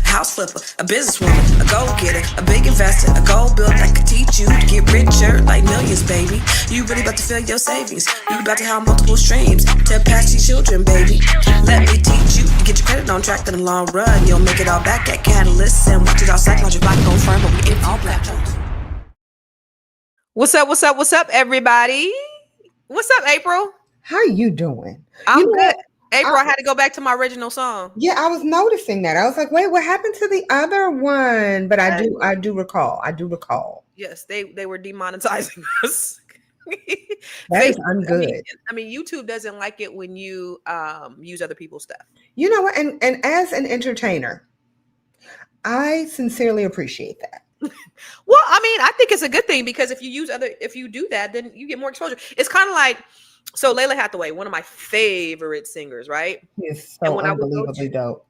house flipper, a businesswoman, a go-getter, a big investor, a gold builder that could teach you to get richer like millions, baby. You really about to fill your savings. You about to have multiple streams to pass your children, baby. Let me teach you to get your credit on track in the long run. You'll make it all back at Catalyst and watch it all psychological like no firm, but we in all black. What's up, everybody? What's up, April? How you doing? I'm good. April, I had to go back to my original song. Yeah, I was noticing that. I was like, wait, what happened to the other one? But I do recall. Yes, they were demonetizing us. That is ungood. I mean, YouTube doesn't like it when you use other people's stuff. You know what? And as an entertainer, I sincerely appreciate that. Well, I mean, I think it's a good thing because if you do that, then you get more exposure. It's kind of like, so Layla Hathaway, one of my favorite singers, right? It's so unbelievably dope.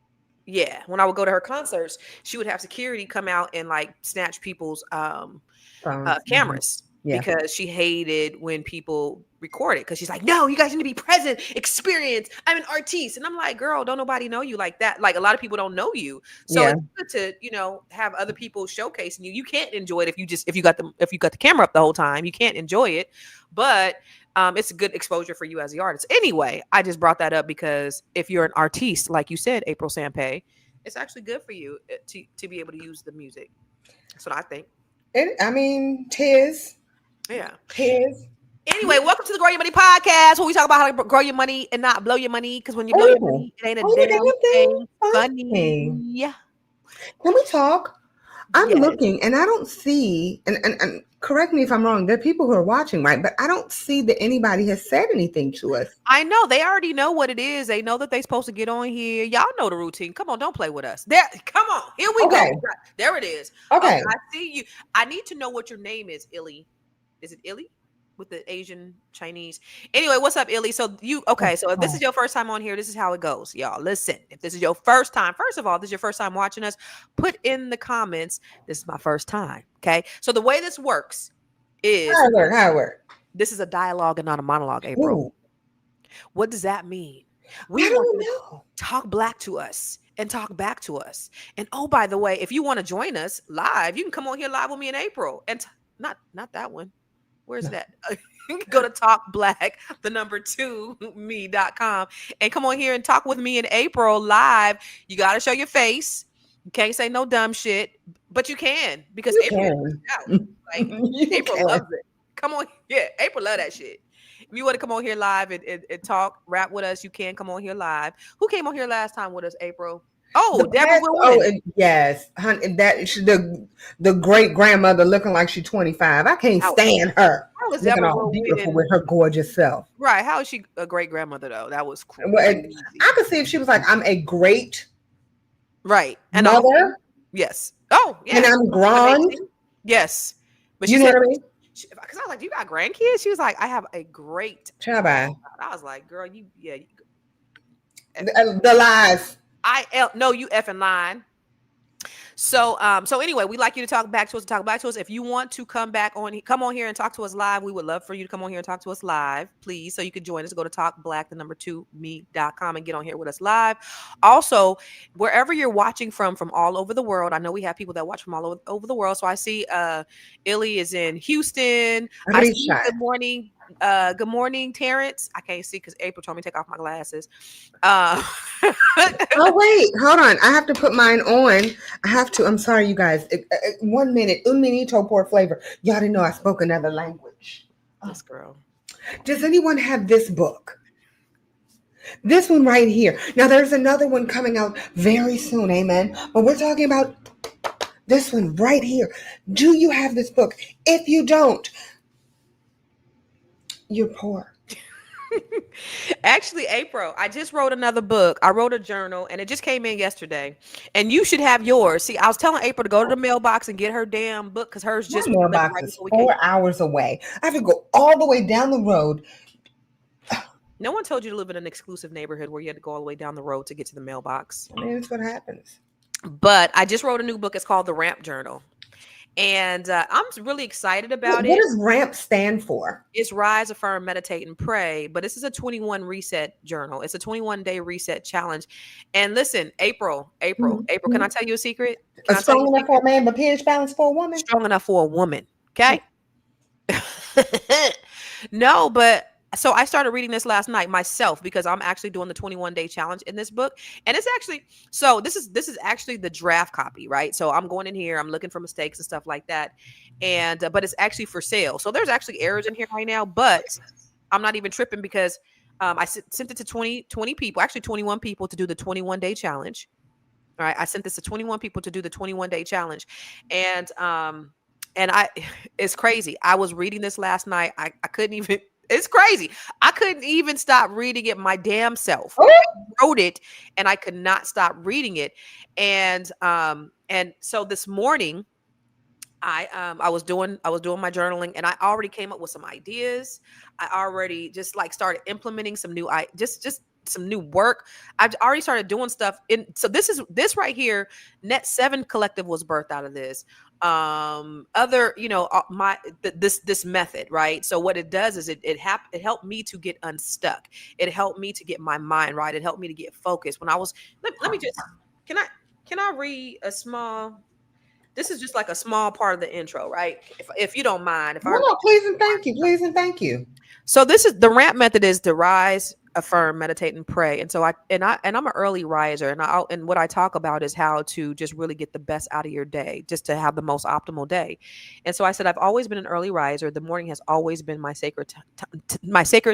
Yeah, when I would go to her concerts, she would have security come out and like snatch people's cameras. Yeah. Because she hated when people recorded, because she's like, no, you guys need to be present, experience. I'm an artiste. And I'm like, girl, don't nobody know you like that. Like, a lot of people don't know you. So it's good to, have other people showcasing you. You can't enjoy it if you got the camera up the whole time. You can't enjoy it. But it's a good exposure for you as the artist. Anyway, I just brought that up because if you're an artiste, like you said, April Sampe, it's actually good for you to be able to use the music. That's what I think. Tis. Yeah. Tis. Anyway, welcome to the Grow Your Money podcast, where we talk about how to grow your money and not blow your money. Because when you blow your money, it ain't a damn thing funny. Yeah. Can we talk? I'm looking and I don't see, and correct me if I'm wrong, there are people who are watching, right? But I don't see that anybody has said anything to us. I know. They already know what it is. They know that they're supposed to get on here. Y'all know the routine. Come on, don't play with us. Come on. Here we go. There it is. Okay. I see you. I need to know what your name is, Illy. Is it Illy? With the Asian Chinese. Anyway, what's up, Illy? So if this is your first time on here, this is how it goes, y'all. Listen, if this is your first time, first of all, this is your first time watching us, put in the comments, this is my first time. Okay. So the way this works is how it work? This is a dialogue and not a monologue, April. Ooh. What does that mean? I don't know. Talk black to us and talk back to us. And oh, by the way, if you want to join us live, you can come on here live with me in April. And not that one. Where's that? Go to talkblack2me.com and come on here and talk with me in April live. You got to show your face. You can't say no dumb shit, but you can because April loves it. Come on. Yeah, April love that shit. If you want to come on here live and talk, rap with us, you can come on here live. Who came on here last time with us, April? Oh, Deborah will win. Yes, honey, the great grandmother looking like she's 25. I can't stand her. How is looking Deborah all beautiful with her gorgeous self. Right? How is she a great grandmother though? That was cool. Well, I could see if she was like, I'm a great and mother. Yes. Oh, yeah. And I'm grown. Yes, but you know what I mean. Because I was like, "You got grandkids?" She was like, "I have a great." I was like, "Girl, you the lies." No, you effing lying. So anyway, we'd like you to talk back to us. If you want to come on here and talk to us live, we would love for you to come on here and talk to us live, please. So you can join us. Go to talkblack2me.com and get on here with us live. Also, wherever you're watching from all over the world, I know we have people that watch from all over the world. So I see Illy is in Houston. I see good morning. Good morning, Terrence. I can't see because April told me to take off my glasses. Oh wait, hold on. I have to put mine on. I'm sorry, you guys. 1 minute. Un minito por flavor. Y'all didn't know I spoke another language. This girl. Does anyone have this book? This one right here. Now there's another one coming out very soon, amen. But we're talking about this one right here. Do you have this book? If you don't, you're poor. Actually, April, I just wrote another book. I wrote a journal and it just came in yesterday. And you should have yours. See, I was telling April to go to the mailbox and get her damn book because hers just mailbox is 4 hours away. I have to go all the way down the road. No one told you to live in an exclusive neighborhood where you had to go all the way down the road to get to the mailbox. I mean, that's what happens. But I just wrote a new book. It's called The Ramp Journal. And I'm really excited about What it. does RAMP stand for? It's Rise, Affirm, Meditate, and Pray. But this is a 21 reset journal. It's a 21-day reset challenge. And listen, April, can I tell you a secret? Can I tell you Strong a enough for secret? a man, but pH balance for a woman? Strong enough for a woman. Okay. No, but so I started reading this last night myself because I'm actually doing the 21-day challenge in this book. And it's actually, so this is actually the draft copy, right? So I'm going in here, I'm looking for mistakes and stuff like that. And but it's actually for sale. So there's actually errors in here right now, but I'm not even tripping because I sent it to 20 people, actually 21 people to do the 21-day challenge. All right. I sent this to 21 people to do the 21-day challenge. And I it's crazy. I was reading this last night. I couldn't even it's crazy. I couldn't even stop reading it my damn self. Oh, I wrote it and I could not stop reading it. And so this morning I was doing my journaling and I already came up with some ideas. I already just like started implementing some new just some new work. I've already started doing stuff in so this right here, Net 7 Collective was birthed out of this. Other, this method, right? So what it does is it helped me to get unstuck. It helped me to get my mind right. It helped me to get focused. When I was let me just can I read a small this is just like a small part of the intro, right? If you don't mind, no, please and thank you. Please and thank you. So this is the RAMP method is to rise, affirm, meditate, and pray. And so I'm an early riser, and what I talk about is how to just really get the best out of your day, just to have the most optimal day. And so I said I've always been an early riser. The morning has always been my sacred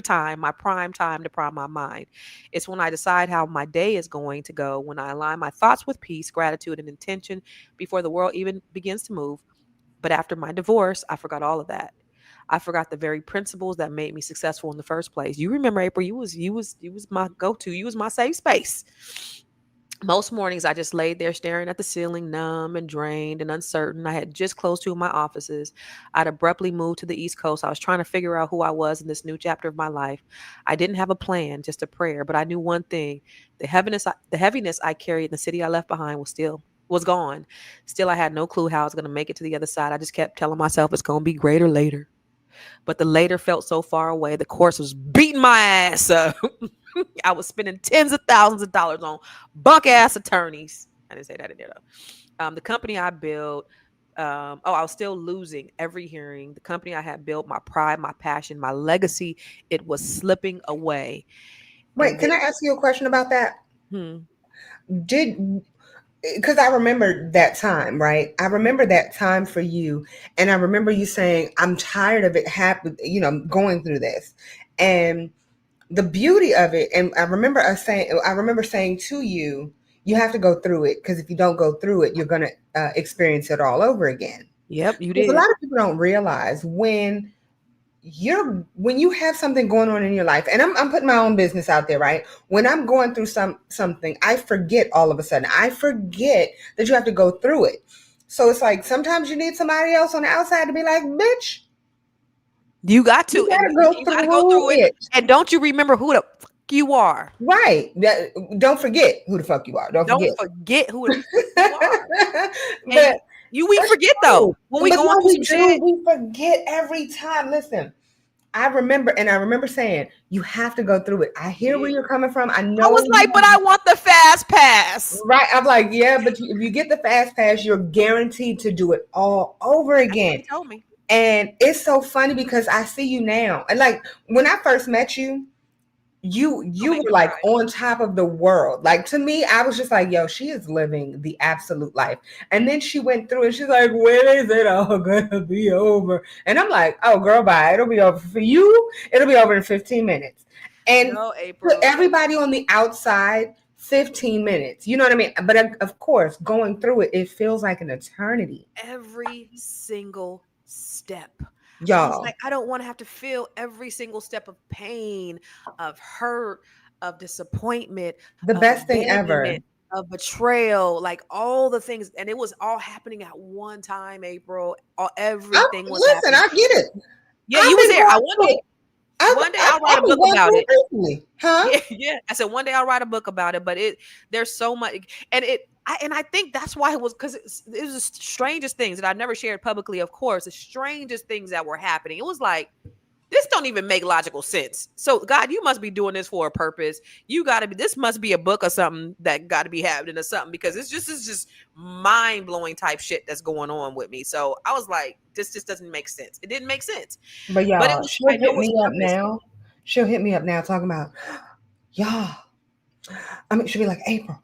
time, my prime time to prime my mind. It's when I decide how my day is going to go, when I align my thoughts with peace, gratitude, and intention before the world even begins to move. But after my divorce, I forgot all of that. I forgot the very principles that made me successful in the first place. You remember, April, you was my go-to. You was my safe space. Most mornings I just laid there staring at the ceiling, numb and drained and uncertain. I had just closed two of my offices. I'd abruptly moved to the East Coast. I was trying to figure out who I was in this new chapter of my life. I didn't have a plan, just a prayer, but I knew one thing. The heaviness I carried in the city I left behind was gone. Still, I had no clue how I was going to make it to the other side. I just kept telling myself it's going to be greater later. But the later felt so far away. The course was beating my ass up. I was spending tens of thousands of dollars on bunk ass attorneys. I didn't say that in there though. The company I built, I was still losing every hearing. The company I had built, my pride, my passion, my legacy, it was slipping away. Wait, can I ask you a question about that? Because I remember that time, right? I remember that time for you. And I remember you saying, I'm tired of it going through this. And the beauty of it, and I remember saying to you, you have to go through it, because if you don't go through it, you're going to experience it all over again. Yep, you Because did. a lot of people don't realize when you have something going on in your life, and I'm putting my own business out there, right? When I'm going through something, I forget all of a sudden. I forget that you have to go through it. So it's like sometimes you need somebody else on the outside to be like, bitch, you got to. You gotta go through it. And don't you remember who the fuck you are? Right. Don't forget who the fuck you are. Don't forget who the fuck you are. But we forget though. When we go through some shit. We forget every time. Listen, I remember saying, you have to go through it. I hear where you're coming from. I know. I was like, but I want the fast pass. Right. I'm like, yeah, but if you get the fast pass, you're guaranteed to do it all over again. He told me. And it's so funny because I see you now. And like when I first met you, you were like on top of the world. Like to me, I was just like, yo, she is living the absolute life. And then she went through and she's like, when is it all gonna be over? And I'm like, oh girl, bye. It'll be over for you. It'll be over in 15 minutes. And for everybody on the outside, 15 minutes. You know what I mean? But of course, going through it, it feels like an eternity. Every single step. Y'all, I don't want to have to feel every single step of pain, of hurt, of disappointment, the best thing ever, of betrayal, like all the things. And it was all happening at one time, April. Everything was happening. I get it. Yeah, you was there. One day I'll write a book about it. Recently. Huh? Yeah. I said one day I'll write a book about it, but there's so much, and I think that's why it was, because it was the strangest things that I've never shared publicly. Of course, the strangest things that were happening. It was like, this don't even make logical sense. So God, you must be doing this for a purpose. This must be a book or something that got to be happening or something, because it's just mind blowing type shit that's going on with me. So I was like, this just doesn't make sense. It didn't make sense. But y'all, But it was, she'll I know hit it was me up purpose. now. She'll hit me up now talking about, y'all. I mean, she'll be like, April,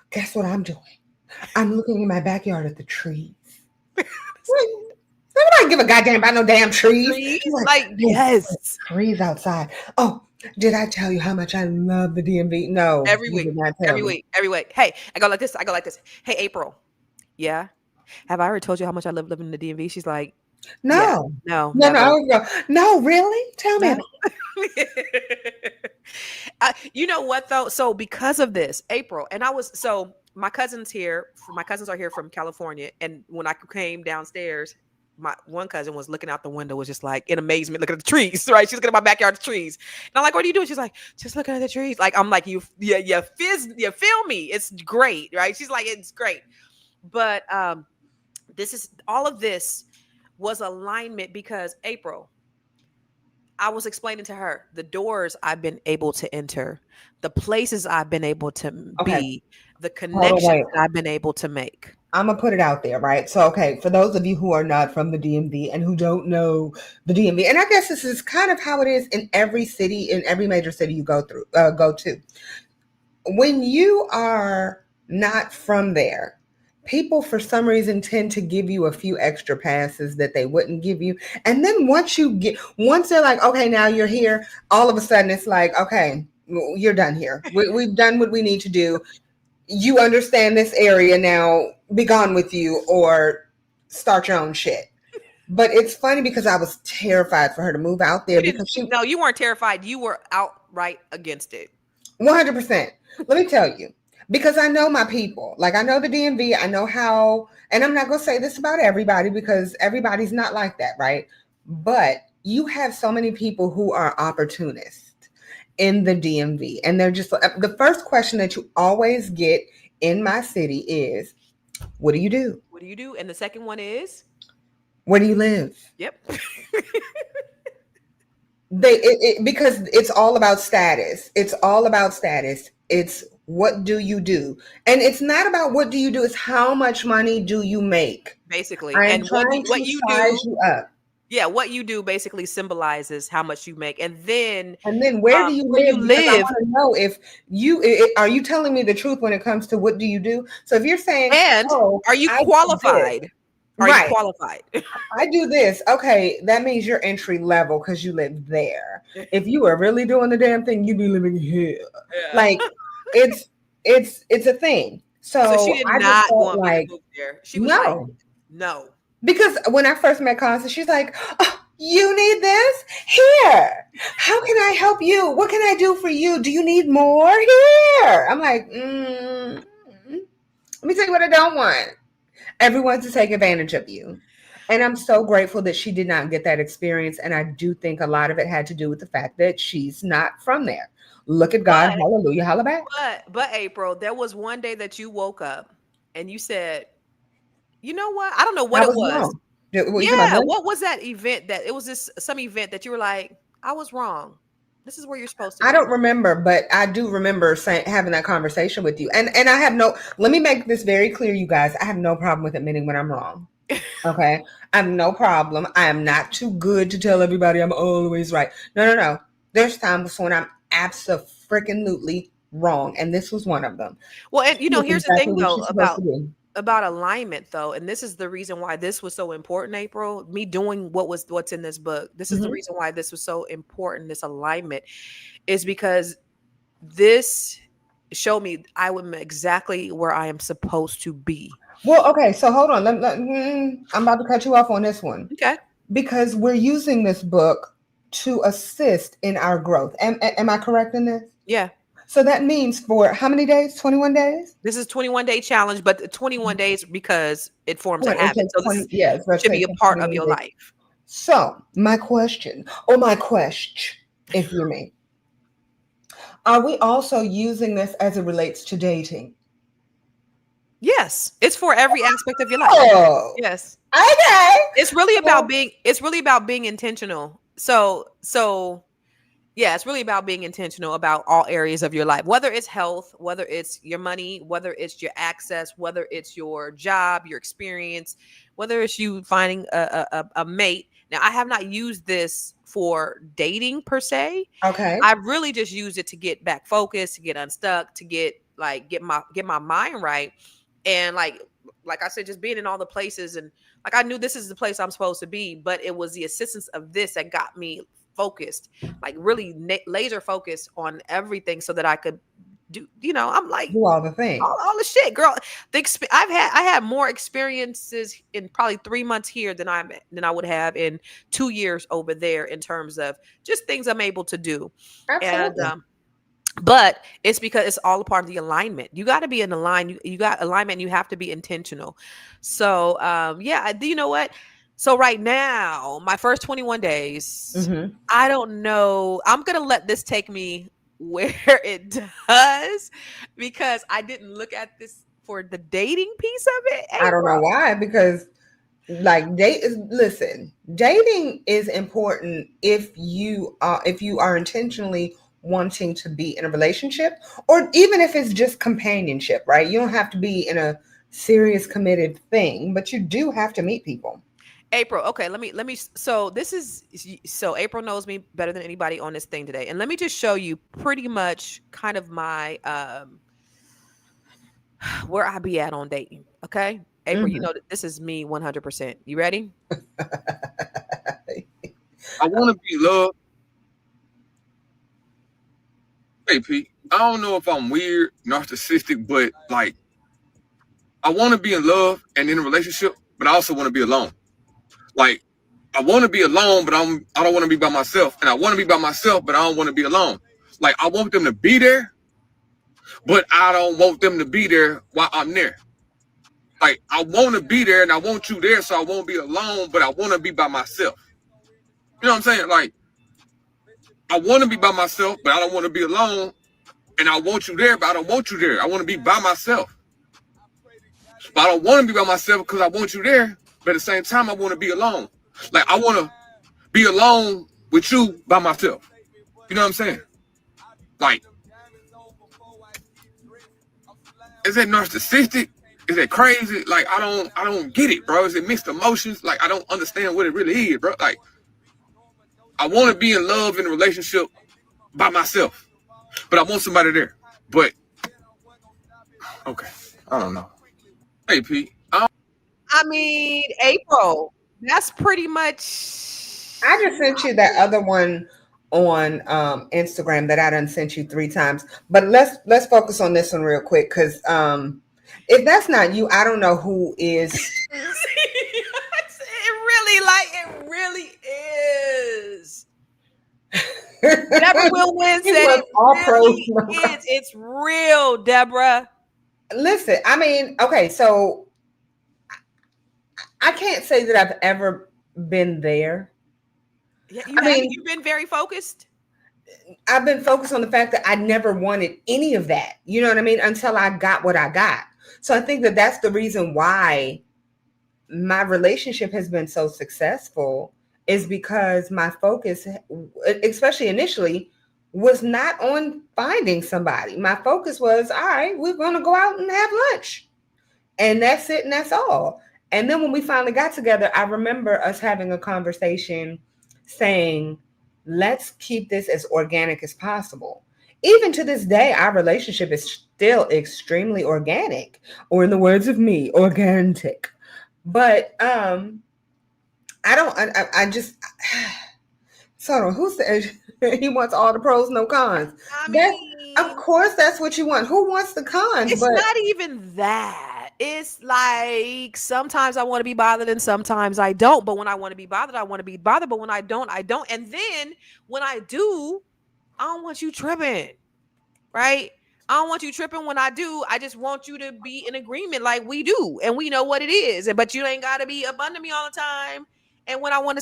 guess what I'm doing? I'm looking in my backyard at the trees. Nobody give a goddamn about no damn trees. Like, yes. Trees outside. Oh, did I tell you how much I love the DMV? No. Every week. Every week. Hey, I go like this. Hey, April. Yeah. Have I ever told you how much I love living in the DMV? She's like, no. Yeah, No. No, really? Tell me. You know what though? So because of this, April, and my cousins are here from California. And when I came downstairs, my one cousin was looking out the window, was just like in amazement, looking at the trees, right? She's looking at my backyard trees. And I'm like, what are you doing? She's like, just looking at the trees. Like, I'm like, you feel me. It's great, right? She's like, it's great. But all of this was alignment, because April, I was explaining to her the doors I've been able to enter, the places I've been able to be, the connections that I've been able to make. I'm going to put it out there, right? So, okay, for those of you who are not from the DMV and who don't know the DMV, and I guess this is kind of how it is in every city, in every major city you go to. When you are not from there, people for some reason tend to give you a few extra passes that they wouldn't give you. And then once they're like, okay, now you're here, all of a sudden it's like, okay, you're done here. We've done what we need to do. You understand this area now, be gone with you, or start your own shit. But it's funny because I was terrified for her to move out there. No, you weren't terrified. You were outright against it. 100%. Let me tell you, because I know my people. Like, I know the DMV. I know how, and I'm not going to say this about everybody because everybody's not like that, right? But you have so many people who are opportunists in the DMV. And they're just, the first question that you always get in my city is, what do you do? What do you do? And the second one is, where do you live? Yep. Because it's all about status. It's all about status. It's what do you do? And it's not about what do you do. It's how much money do you make? Basically. And what you do. You up. Yeah, what you do basically symbolizes how much you make. And then where do you live? I want to know if are you telling me the truth when it comes to what do you do? So if you're saying, are you qualified? Are you qualified? I do this. Okay, that means you're entry level because you live there. If you are really doing the damn thing, you'd be living here. Yeah. Like it's a thing. So she did not want me to move there. She was like, no. Because when I first met Constance, she's like, oh, you need this? Here. How can I help you? What can I do for you? Do you need more? Here. I'm like, let me tell you what I don't want. Everyone to take advantage of you. And I'm so grateful that she did not get that experience. And I do think a lot of it had to do with the fact that she's not from there. Look at God. Hallelujah. Holla. But April, there was one day that you woke up and you said, you know what? I don't know what it was. What was that event it was some event that you were like, I was wrong. This is where you're supposed to be. I don't remember, but I do remember having that conversation with you. And I have let me make this very clear, you guys. I have no problem with admitting when I'm wrong. Okay? I have no problem. I am not too good to tell everybody I'm always right. No. There's times when I'm absolutely wrong. And this was one of them. Well, and here's the thing though about alignment though, and this is the reason why this was so important, April, me doing what's in this book. This is the reason why this was so important. This alignment is because this showed me I am exactly where I am supposed to be. Well, okay. So hold on. I'm about to cut you off on this one. Okay. Because we're using this book to assist in our growth. Am I correct in this? Yeah. So that means for how many days? 21 days? This is 21-day challenge, but 21 days because it forms a habit. So this should be a part of your life. So my question. if you're me. Are we also using this as it relates to dating? Yes, it's for every aspect of your life. Oh, Yes. okay. It's really about being intentional. So yeah, it's really about being intentional about all areas of your life, whether it's health, whether it's your money, whether it's your access, whether it's your job, your experience, whether it's you finding a mate. Now, I have not used this for dating per se. Okay. I really just used it to get back focused, to get unstuck, to get my mind right. And like I said, just being in all the places, and like I knew this is the place I'm supposed to be, but it was the assistance of this that got me focused, like really laser focused on everything so that I could do, I'm like Do all the things. all the shit, girl. I had more experiences in probably 3 months here than I would have in 2 years over there in terms of just things I'm able to do. Absolutely. And but it's because it's all a part of the alignment. You got to be in alignment. You got alignment. You have to be intentional. So yeah, you know what? So right now, my first 21 days, I don't know. I'm gonna let this take me where it does, because I didn't look at this for the dating piece of it. Hey, I don't know why, because like listen, dating is important if you are intentionally wanting to be in a relationship, or even if it's just companionship, right? You don't have to be in a serious committed thing, but you do have to meet people. April, okay, let me so April knows me better than anybody on this thing today. And let me just show you pretty much kind of my where I be at on dating. Okay? April, you know that this is me 100%. You ready? I want to be loved. Hey, Pete, I don't know if I'm weird, narcissistic, but like, I want to be in love and in a relationship, but I also want to be alone. Like, I want to be alone, but I don't want to be by myself, and I want to be by myself, but I don't want to be alone. Like, I want them to be there, but I don't want them to be there while I'm there. Like, I want to be there and I want you there, so I won't be alone, but I want to be by myself. You know what I'm saying? Like, I want to be by myself, but I don't want to be alone. And I want you there, but I don't want you there. I want to be by myself. But I don't want to be by myself because I want you there. But at the same time, I want to be alone. Like, I want to be alone with you by myself. You know what I'm saying? Like, is that narcissistic? Is that crazy? Like, I don't get it, bro. Is it mixed emotions? Like, I don't understand what it really is, bro. Like, I want to be in love in a relationship by myself, but I want somebody there. But okay, I don't know. Hey, Pete. I mean, April, that's pretty much. I just sent you that other one on Instagram that I done sent you 3 times. But let's focus on this one real quick, because if that's not you, I don't know who is. It really is. Deborah Will Win said it really is. It's real, Deborah. Listen, I mean, okay, so I can't say that I've ever been there. Yeah, you've been very focused. I've been focused on the fact that I never wanted any of that. You know what I mean? Until I got what I got. So I think that that's the reason why my relationship has been so successful, is because my focus, especially initially, was not on finding somebody. My focus was, all right, we're going to go out and have lunch. And that's it. And that's all. And then when we finally got together, I remember us having a conversation saying, let's keep this as organic as possible. Even to this day, our relationship is still extremely organic, or in the words of me, organic. But I just so who said he wants all the pros, no cons? Of course, that's what you want. Who wants the cons? It's not even that. It's like sometimes I want to be bothered and sometimes I don't. But when I want to be bothered, I want to be bothered. But when I don't, I don't. And then when I do, I don't want you tripping, right? I don't want you tripping when I do. I just want you to be in agreement like we do. And we know what it is. But you ain't got to be up under me all the time. And when I want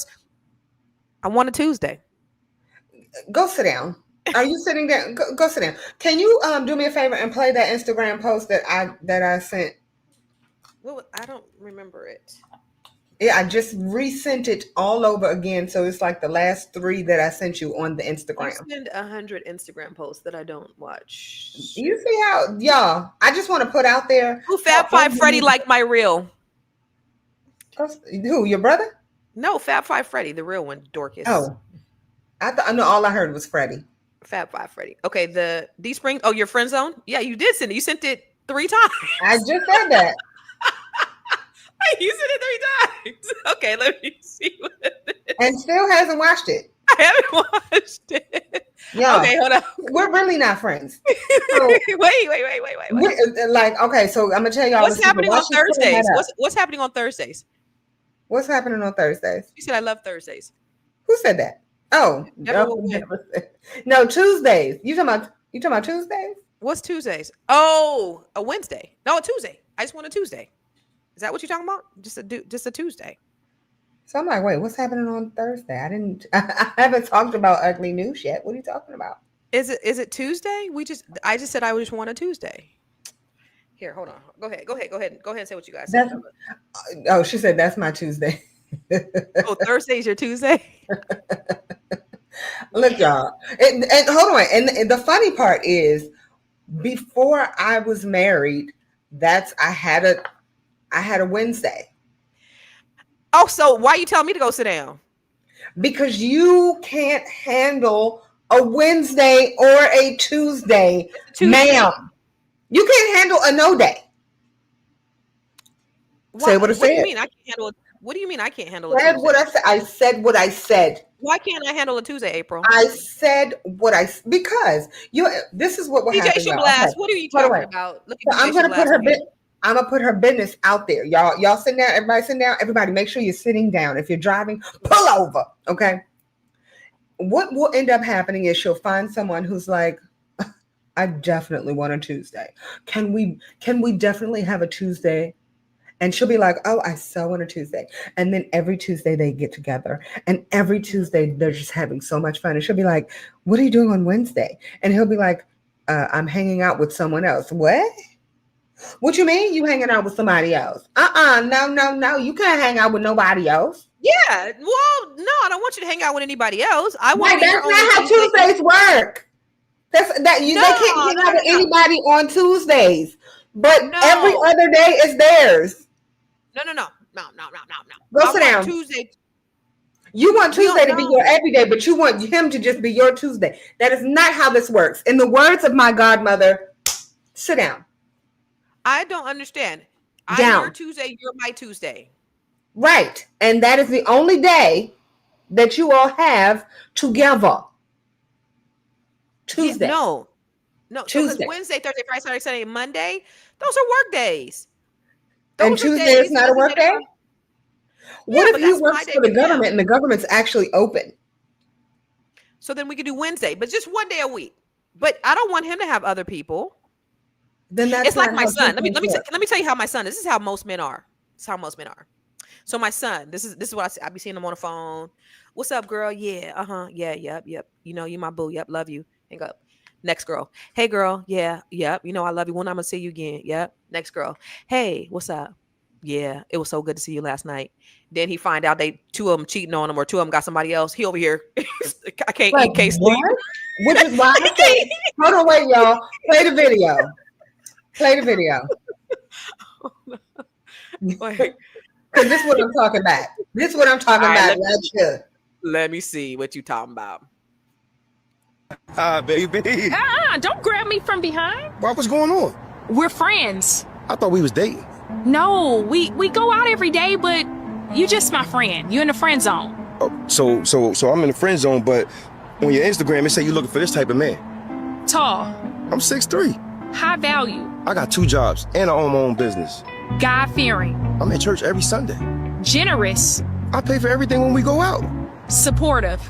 a Tuesday. Go sit down. Are you sitting down? Go sit down. Can you do me a favor and play that Instagram post that I sent? Well, I don't remember it. Yeah, I just resent it all over again. So it's like the last 3 that I sent you on the Instagram. I send 100 Instagram posts that I don't watch. You see how, y'all, I just want to put out there. Who Fab Five Freddy like my reel? Who, your brother? No, Fab Five Freddy, the real one, Dorcas. Oh, I know all I heard was Freddy. Fab Five Freddy. Okay, the D Spring. Oh, your friend zone? Yeah, you did send it. You sent it 3 times. I just said that. You said it 3 times. Okay, let me see what it is. And still hasn't watched it. I haven't watched it. Yeah. Okay, hold on. We're really not friends. So, wait. Like, okay, so I'm gonna tell y'all what's happening on Thursdays. What's happening on Thursdays? What's happening on Thursdays? You said I love Thursdays. Who said that? Oh, no, Tuesdays. You talking about Tuesdays? What's Tuesdays? Oh, a Wednesday. No, a Tuesday. I just want a Tuesday. Is that what you're talking about? Just a Tuesday. So I'm like, wait, what's happening on Thursday? I haven't talked about ugly news yet. What are you talking about? Is it Tuesday? I just said I just want a Tuesday. Here, hold on. Go ahead and say what you guys said. Oh, she said that's my Tuesday. Oh, Thursday's your Tuesday? Look, y'all. And hold on. And the funny part is, before I was married, I had a Wednesday. Oh, so why you telling me to go sit down? Because you can't handle a Wednesday or a Tuesday, ma'am. You can't handle a no day. Say what I said. What do you mean I can't handle it? What do you mean I can't handle it? I said what I said. Why can't I handle a Tuesday, April? I said because this is what will happen. DJ Blast, what are you talking about? Look at I'm gonna put her business out there. Y'all sit down, everybody sit down. Everybody make sure you're sitting down. If you're driving, pull over. Okay. What will end up happening is she'll find someone who's like, I definitely want a Tuesday. Can we definitely have a Tuesday? And she'll be like, oh, I so want a Tuesday. And then every Tuesday they get together. And every Tuesday they're just having so much fun. And she'll be like, what are you doing on Wednesday? And he'll be like, I'm hanging out with someone else. What? What you mean you hanging out with somebody else? No. You can't hang out with nobody else. Yeah. Well, no, I don't want you to hang out with anybody else. I want that's not how Tuesdays work. They can't hang out with anybody on Tuesdays. But every other day is theirs. No. Go sit down. Tuesday. You want Tuesday to be your everyday, but you want him to just be your Tuesday. That is not how this works. In the words of my godmother, sit down. I don't understand. I'm your Tuesday, you're my Tuesday. Right. And that is the only day that you all have together. Tuesday. Yeah, no. Tuesday. Wednesday, Thursday, Friday, Saturday, Sunday, Monday, those are work days. And Tuesday is not a work day? What if he works for the government and the government's actually open? So then we could do Wednesday, but just one day a week. But I don't want him to have other people. Then that's it's like my son. Let me tell you how my son is. This is how most men are. This is how most men are. So my son, this is what I be seeing him on the phone. What's up, girl? Yeah, yeah, yep. You know, you my boo. Yep, love you. Hang up. Next girl. Hey, girl. Yeah, yep. You know, I love you. When I'm gonna see you again. Yep. Next girl. Hey, what's up? Yeah, it was so good to see you last night. Then he find out two of them cheating on him, or 2 of them got somebody else. He over here. I can't eat, can't sleep. Which is why I said, hold on, wait, y'all. Play the video. Because this is what I'm talking about. This is what I'm talking about right here. Let me see what you talking about. Hi, baby. Don't grab me from behind. What's going on? We're friends. I thought we was dating. No, we go out every day, but you just my friend. You in the friend zone. Oh, so I'm in the friend zone, but on your Instagram it say you looking for this type of man. Tall. I'm 6'3". High value. I got 2 jobs and I own my own business. God-fearing. I'm at church every Sunday. Generous. I pay for everything when we go out. Supportive.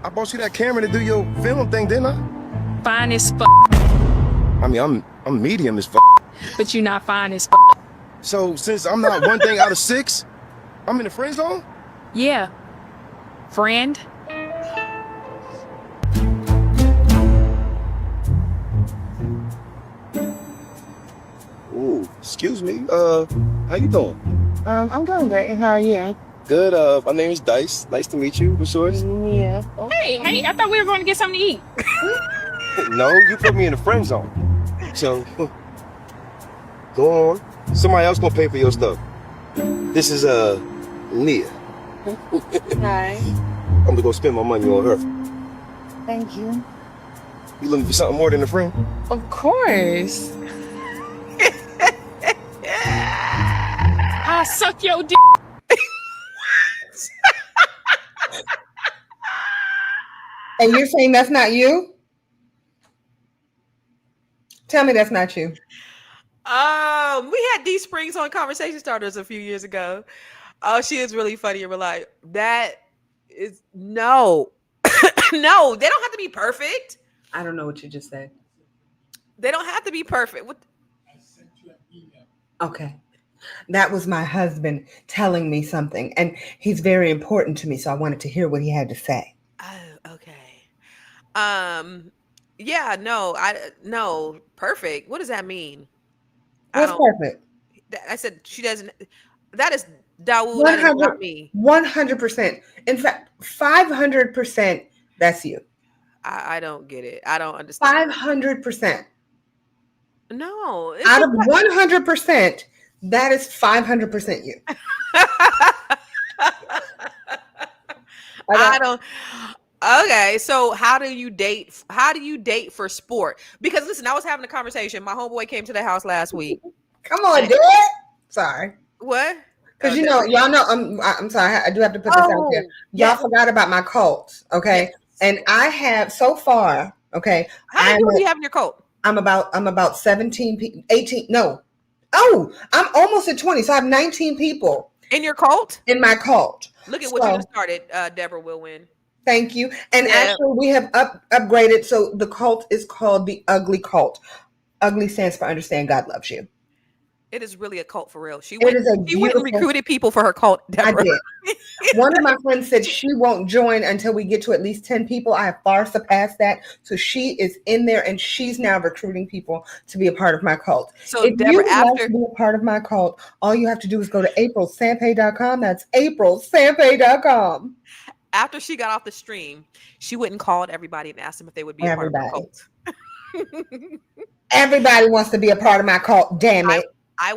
I bought you that camera to do your film thing, didn't I? Fine as f***. I mean, I'm medium as f***. But you not fine as f***. So since I'm not one thing out of 6, I'm in the friend zone? Yeah. Friend. Excuse me. How you doing? I'm doing great. How are you? Good. My name is Dice. Nice to meet you. What's yours? Yeah. Hey, I thought we were going to get something to eat. No, you put me in the friend zone. So, go on. Somebody else gonna pay for your stuff. This is Leah. Hi. I'm gonna go spend my money on her. Thank you. You looking for something more than a friend? Of course. I suck your dick. And you're saying that's not you? Tell me that's not you. We had D Springs on Conversation Starters a few years ago. Oh, she is really funny. And we're like, that is no. No, they don't have to be perfect. I don't know what you just said. They don't have to be perfect. What? Okay. That was my husband telling me something, and he's very important to me, so I wanted to hear what he had to say. Oh, okay. Yeah, no, perfect. What does that mean? What's perfect? I said she doesn't. That is Dawood. That is not me. 100%. In fact, 500%. That's you. I don't get it. I don't understand. 500%. No. Out of 100%, that is 500% you. I don't. Okay, so how do you date? How do you date for sport? Because listen, I was having a conversation. My homeboy came to the house last week. Come on, dude. Sorry. What? Because y'all know. I'm sorry. I do have to put this out there. Y'all forgot about my cult, okay? Yes. And I have so far, okay. How many people do you have in your cult? I'm about 17, 18. No. Oh, I'm almost at 20. So I have 19 people in your cult. In my cult. Look at what you just started. Deborah will win. Thank you. And actually, we have upgraded. So the cult is called the Ugly Cult. Ugly stands for Understand God Loves You. It is really a cult for real. She went and recruited people for her cult, Deborah. I did. One of my friends said she won't join until we get to at least 10 people. I have far surpassed that. So she is in there, and she's now recruiting people to be a part of my cult. So if Deborah, you want to be a part of my cult, all you have to do is go to aprilsampay.com. That's aprilsampay.com. After she got off the stream, she went and called everybody and asked them if they would be a part of my cult. Everybody wants to be a part of my cult. Damn it. I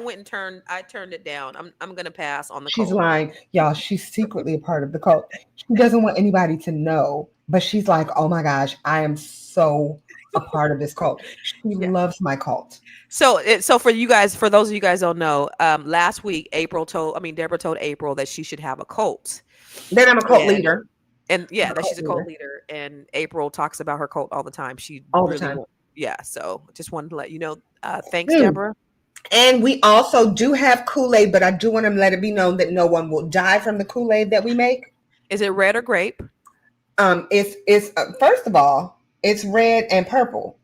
turned it down. I'm gonna pass on the cult. She's lying. Y'all, she's secretly a part of the cult. She doesn't want anybody to know, but she's like, oh my gosh, I am so a part of this cult. She loves my cult. So for you guys, for those of you guys don't know, last week Deborah told April that she should have a cult. Then I'm a cult leader. And that she's a cult leader. And April talks about her cult all the time. The time. Yeah. So just wanted to let you know. Thanks, Deborah. And we also do have Kool-Aid, but I do want to let it be known that no one will die from the Kool-Aid that we make. Is it red or grape? It's first of all, it's red and purple.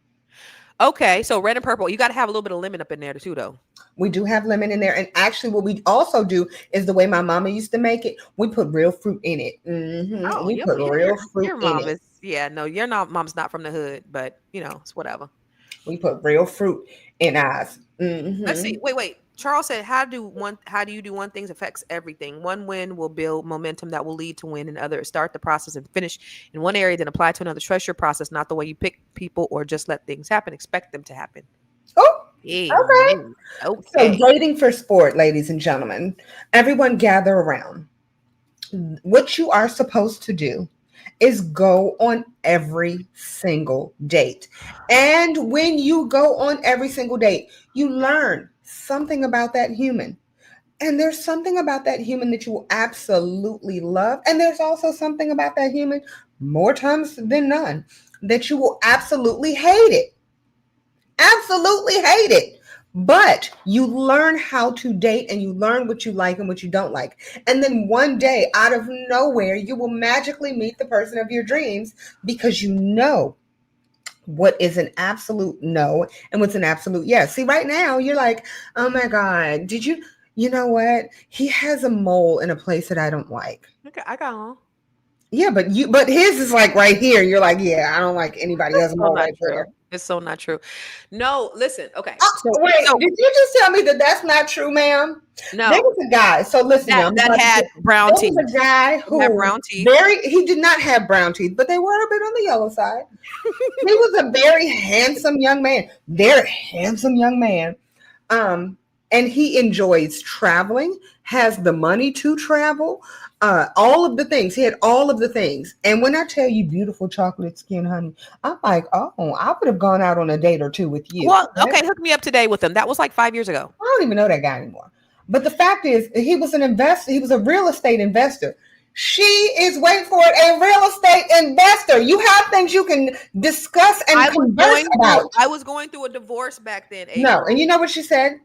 Okay, so red and purple. You got to have a little bit of lemon up in there too, though. We do have lemon in there, and actually, what we also do is the way my mama used to make it. We put real fruit in it. Mm-hmm. Oh, we put real fruit your mom in it. Yeah, no, your mom's not from the hood, but it's whatever. We put real fruit in ours. Mm-hmm. Let's see. Wait. Charles said, how do you do one thing affects everything? One win will build momentum that will lead to win in others. Start the process and finish in one area, then apply to another. Trust your process, not the way you pick people or just let things happen. Expect them to happen. Oh, yeah. Okay. So dating for sport, ladies and gentlemen, everyone gather around. What you are supposed to do is go on every single date. And when you go on every single date, you learn something about that human. And there's something about that human that you will absolutely love. And there's also something about that human, more times than none, that you will absolutely hate it. Absolutely hate it. But you learn how to date, and you learn what you like and what you don't like. And then one day, out of nowhere, you will magically meet the person of your dreams because you know what is an absolute no and what's an absolute yes. See, right now, you're like, oh my God, you know what? He has a mole in a place that I don't like. Okay, I got on. Yeah, but his is like right here. You're like, yeah, I don't like anybody else more right True. there. It's so not true. No, listen. Okay. Wait, did you just tell me that that's not true, ma'am? No. There was a guy. So listen, that had brown teeth. There was a guy who he did not have brown teeth, but they were a bit on the yellow side. He was a very handsome young man. Very handsome young man. And he enjoys traveling, has the money to travel, all of the things. He had all of the things. And when I tell you beautiful chocolate skin, honey, I'm like, oh, I would have gone out on a date or two with you. Well, okay, hook me up today with him. That was like 5 years ago. I don't even know that guy anymore. But the fact is, he was an investor. He was a real estate investor. She is, wait for it, a real estate investor. You have things you can discuss and converse about. I was going through a divorce back then. April. No, and you know what she said?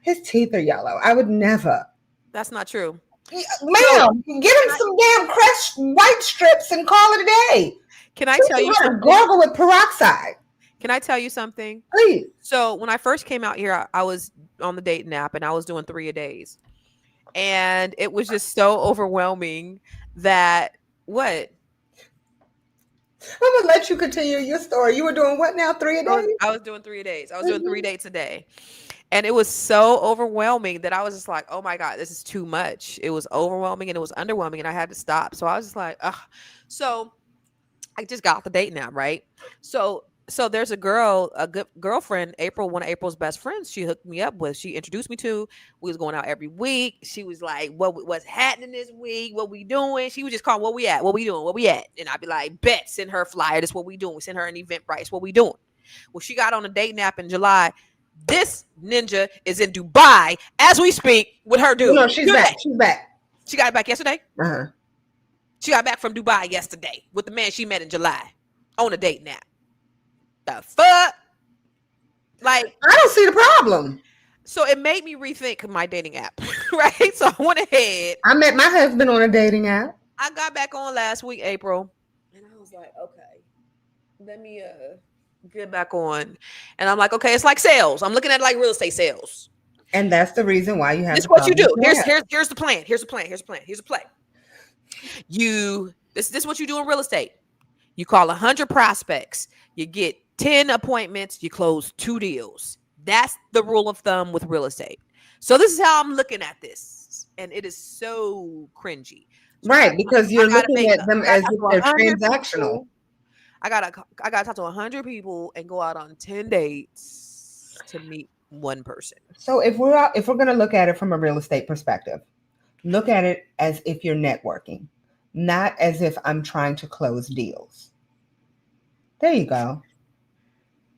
His teeth are yellow. I would never. That's not true. Ma'am, get him some damn crushed white strips and call it a day. Can I tell you something? Gargle with peroxide. Can I tell you something? Please. So when I first came out here, I was on the dating app and I was doing 3 a days. And it was just so overwhelming that what? I'm gonna let you continue your story. You were doing what now? 3 a day? I was doing 3 a days. I was doing 3 dates a day. And it was so overwhelming that I was just like, oh my God, this is too much. It was overwhelming and it was underwhelming and I had to stop. So I was just like, ugh. So I just got off the dating app, right? So there's a girl, a good girlfriend, April, one of April's best friends, she hooked me up with. She introduced me to. We was going out every week. She was like, what's happening this week? What we doing? She would just call, what we at? What we doing? What we at? And I'd be like, bet, send her a flyer. That's what we doing. We send her an event price. What we doing? Well, she got on a dating app in July. This ninja is in Dubai as we speak with her dude. No, she's back. She's back. She got back yesterday? Uh-huh. She got back from Dubai yesterday with the man she met in July on a dating app. The fuck? Like, I don't see the problem. So it made me rethink my dating app, right? So I went ahead. I met my husband on a dating app. I got back on last week, April, and I was like, okay, let me get back on. And I'm like, okay, it's like sales. I'm looking at like real estate sales. And that's the reason why you have. This is what you do. Here's the plan. Here's the plan. Here's the plan. Here's the play. This is what you do in real estate. You call 100 prospects. You get 10 appointments. You close 2 deals. That's the rule of thumb with real estate. So this is how I'm looking at this, and it is so cringy. Right, because you're looking at them as if they're transactional. I gotta talk to 100 people and go out on 10 dates to meet one person. So if we're going to look at it from a real estate perspective, look at it as if you're networking, not as if I'm trying to close deals. There you go.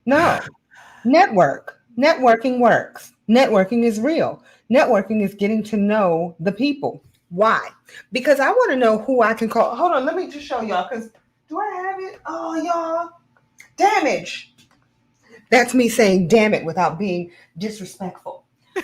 No, networking works. Networking is real. Networking is getting to know the people. Why? Because I want to know who I can call. Hold on, let me just show y'all, because do I have it? Oh, y'all. Damage. That's me saying damn it without being disrespectful. I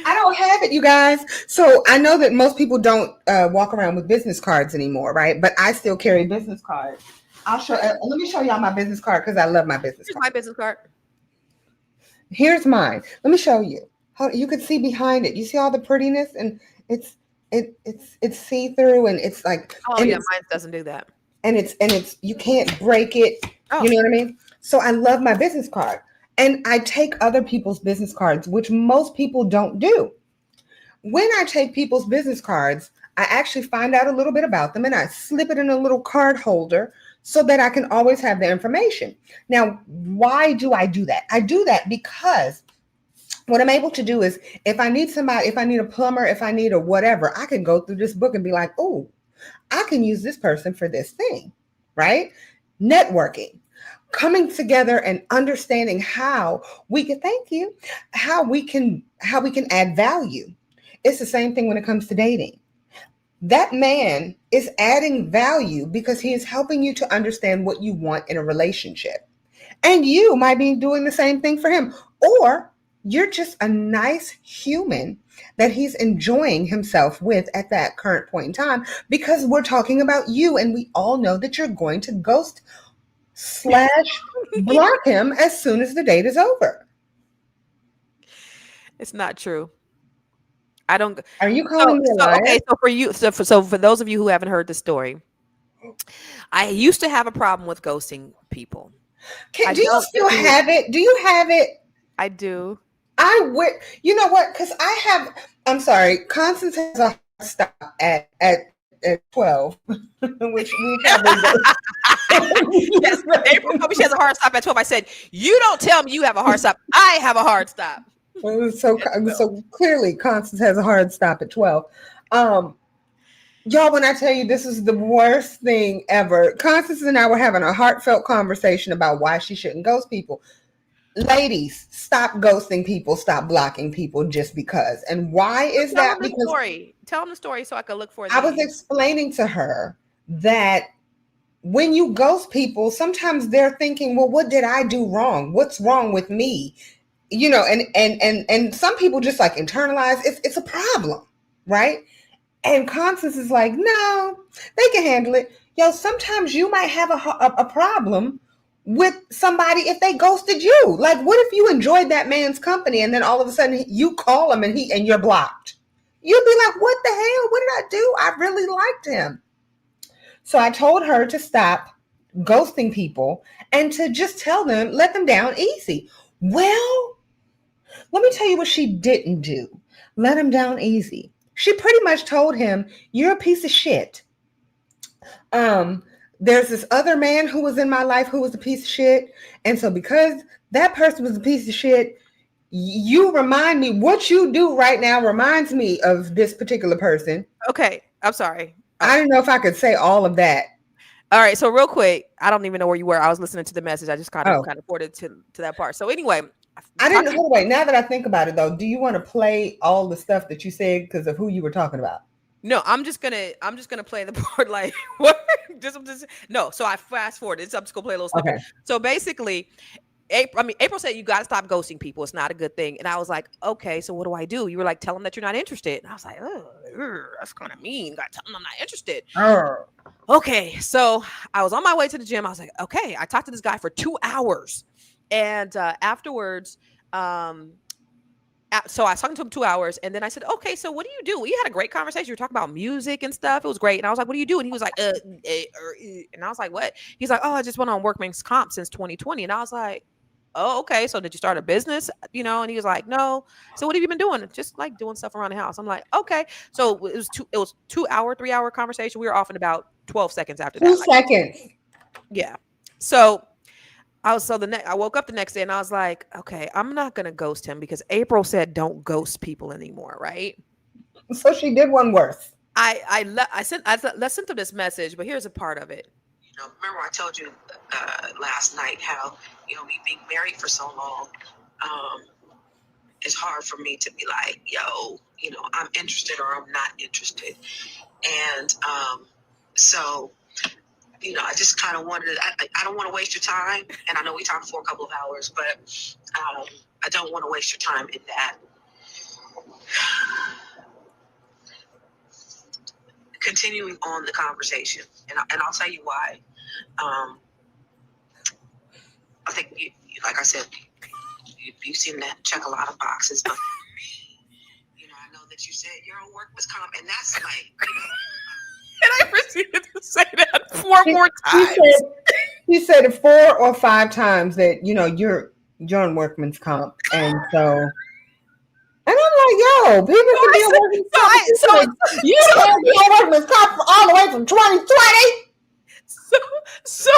don't have it, you guys. So I know that most people don't walk around with business cards anymore, right? But I still carry business cards. I'll show. Let me show y'all my business card because I love my business card. My business card. Here's mine. Let me show you. How you can see behind it. You see all the prettiness, and it's see through, and it's like. Oh yeah, mine doesn't do that. And it's you can't break it. Oh. You know what I mean? So I love my business card, and I take other people's business cards, which most people don't do. When I take people's business cards, I actually find out a little bit about them, and I slip it in a little card holder so that I can always have the information. Now, why do I do that? I do that because what I'm able to do is if I need somebody, if I need a plumber, if I need a whatever, I can go through this book and be like, oh, I can use this person for this thing, right? Networking, coming together and understanding how we can, thank you, how we can add value. It's the same thing when it comes to dating. That man is adding value because he is helping you to understand what you want in a relationship. And you might be doing the same thing for him. Or you're just a nice human that he's enjoying himself with at that current point in time because we're talking about you. And we all know that you're going to ghost / block him as soon as the date is over. It's not true. I don't. Are you calling me a liar? Okay, so for you, so for those of you who haven't heard the story, I used to have a problem with ghosting people. Do you still have it? Do you have it? I do. I would. You know what? Because I have. I'm sorry. Constance has a hard stop at 12, which we probably. Yes, April told me she has a hard stop at 12. I said, "You don't tell me you have a hard stop. I have a hard stop." So clearly, Constance has a hard stop at 12. Y'all, when I tell you this is the worst thing ever, Constance and I were having a heartfelt conversation about why she shouldn't ghost people. Ladies, stop ghosting people, stop blocking people just because. And why is that? Because tell them the story so I can look for it. I was explaining to her that when you ghost people, sometimes they're thinking, well, what did I do wrong? What's wrong with me? You know, and some people just like internalize it's a problem, right? And Constance is like, no, they can handle it. Yo, sometimes you might have a problem with somebody if they ghosted you. Like, what if you enjoyed that man's company and then all of a sudden you call him and you're blocked? You'd be like, what the hell? What did I do? I really liked him. So I told her to stop ghosting people and to just tell them, let them down easy. Well, let me tell you what she didn't do. Let him down easy. She pretty much told him, you're a piece of shit. There's this other man who was in my life who was a piece of shit. And so because that person was a piece of shit, you remind me, what you do right now reminds me of this particular person. Okay, I'm sorry. I didn't know if I could say all of that. All right, so real quick, I don't even know where you were. I was listening to the message. I just kind of forwarded to that part. So anyway, I didn't know. Wait, now that I think about it, though, do you want to play all the stuff that you said because of who you were talking about? No, I'm just gonna play the part like what? No. So I fast forward. I'm just gonna play a little snippet. Okay. So basically, April said you got to stop ghosting people. It's not a good thing. And I was like, okay, so what do I do? You were like, tell them that you're not interested. And I was like, that's kind of mean. You got to tell them I'm not interested. Okay, so I was on my way to the gym. I was like, okay. I talked to this guy for 2 hours. And afterwards, so I was talking to him 2 hours, and then I said, okay, so what do you do? We had a great conversation. You were talking about music and stuff. It was great. And I was like, what do you do? And he was like, and I was like, what? He's like, oh, I just went on workman's comp since 2020. And I was like, oh, okay. So did you start a business? You know? And he was like, no. So what have you been doing? Just like doing stuff around the house. I'm like, okay. So it was 2 hour, 3 hour conversation. We were off in about 12 seconds after that. 2 seconds. Yeah. So I woke up the next day and I was like, okay, I'm not going to ghost him because April said don't ghost people anymore, right? So she did one worse. I sent them this message, but here's a part of it. You know, remember I told you last night how, you know, me being married for so long, it's hard for me to be like, yo, you know, I'm interested or I'm not interested. And so, you know, I just kind of wanted to, I don't want to waste your time. And I know we talked for a couple of hours, but I don't want to waste your time in that. Continuing on the conversation, and I'll tell you why. I think, like I said, you seem to check a lot of boxes, but you know, I know that you said you're on workman's comp, and that's like, you know, and I proceeded to say that 4 more times. He said it 4 or 5 times that, you know, you're on workman's comp, and so. And I'm like, yo, people can be on workman's comp. You can't be on workman's comp all the way from 2020. So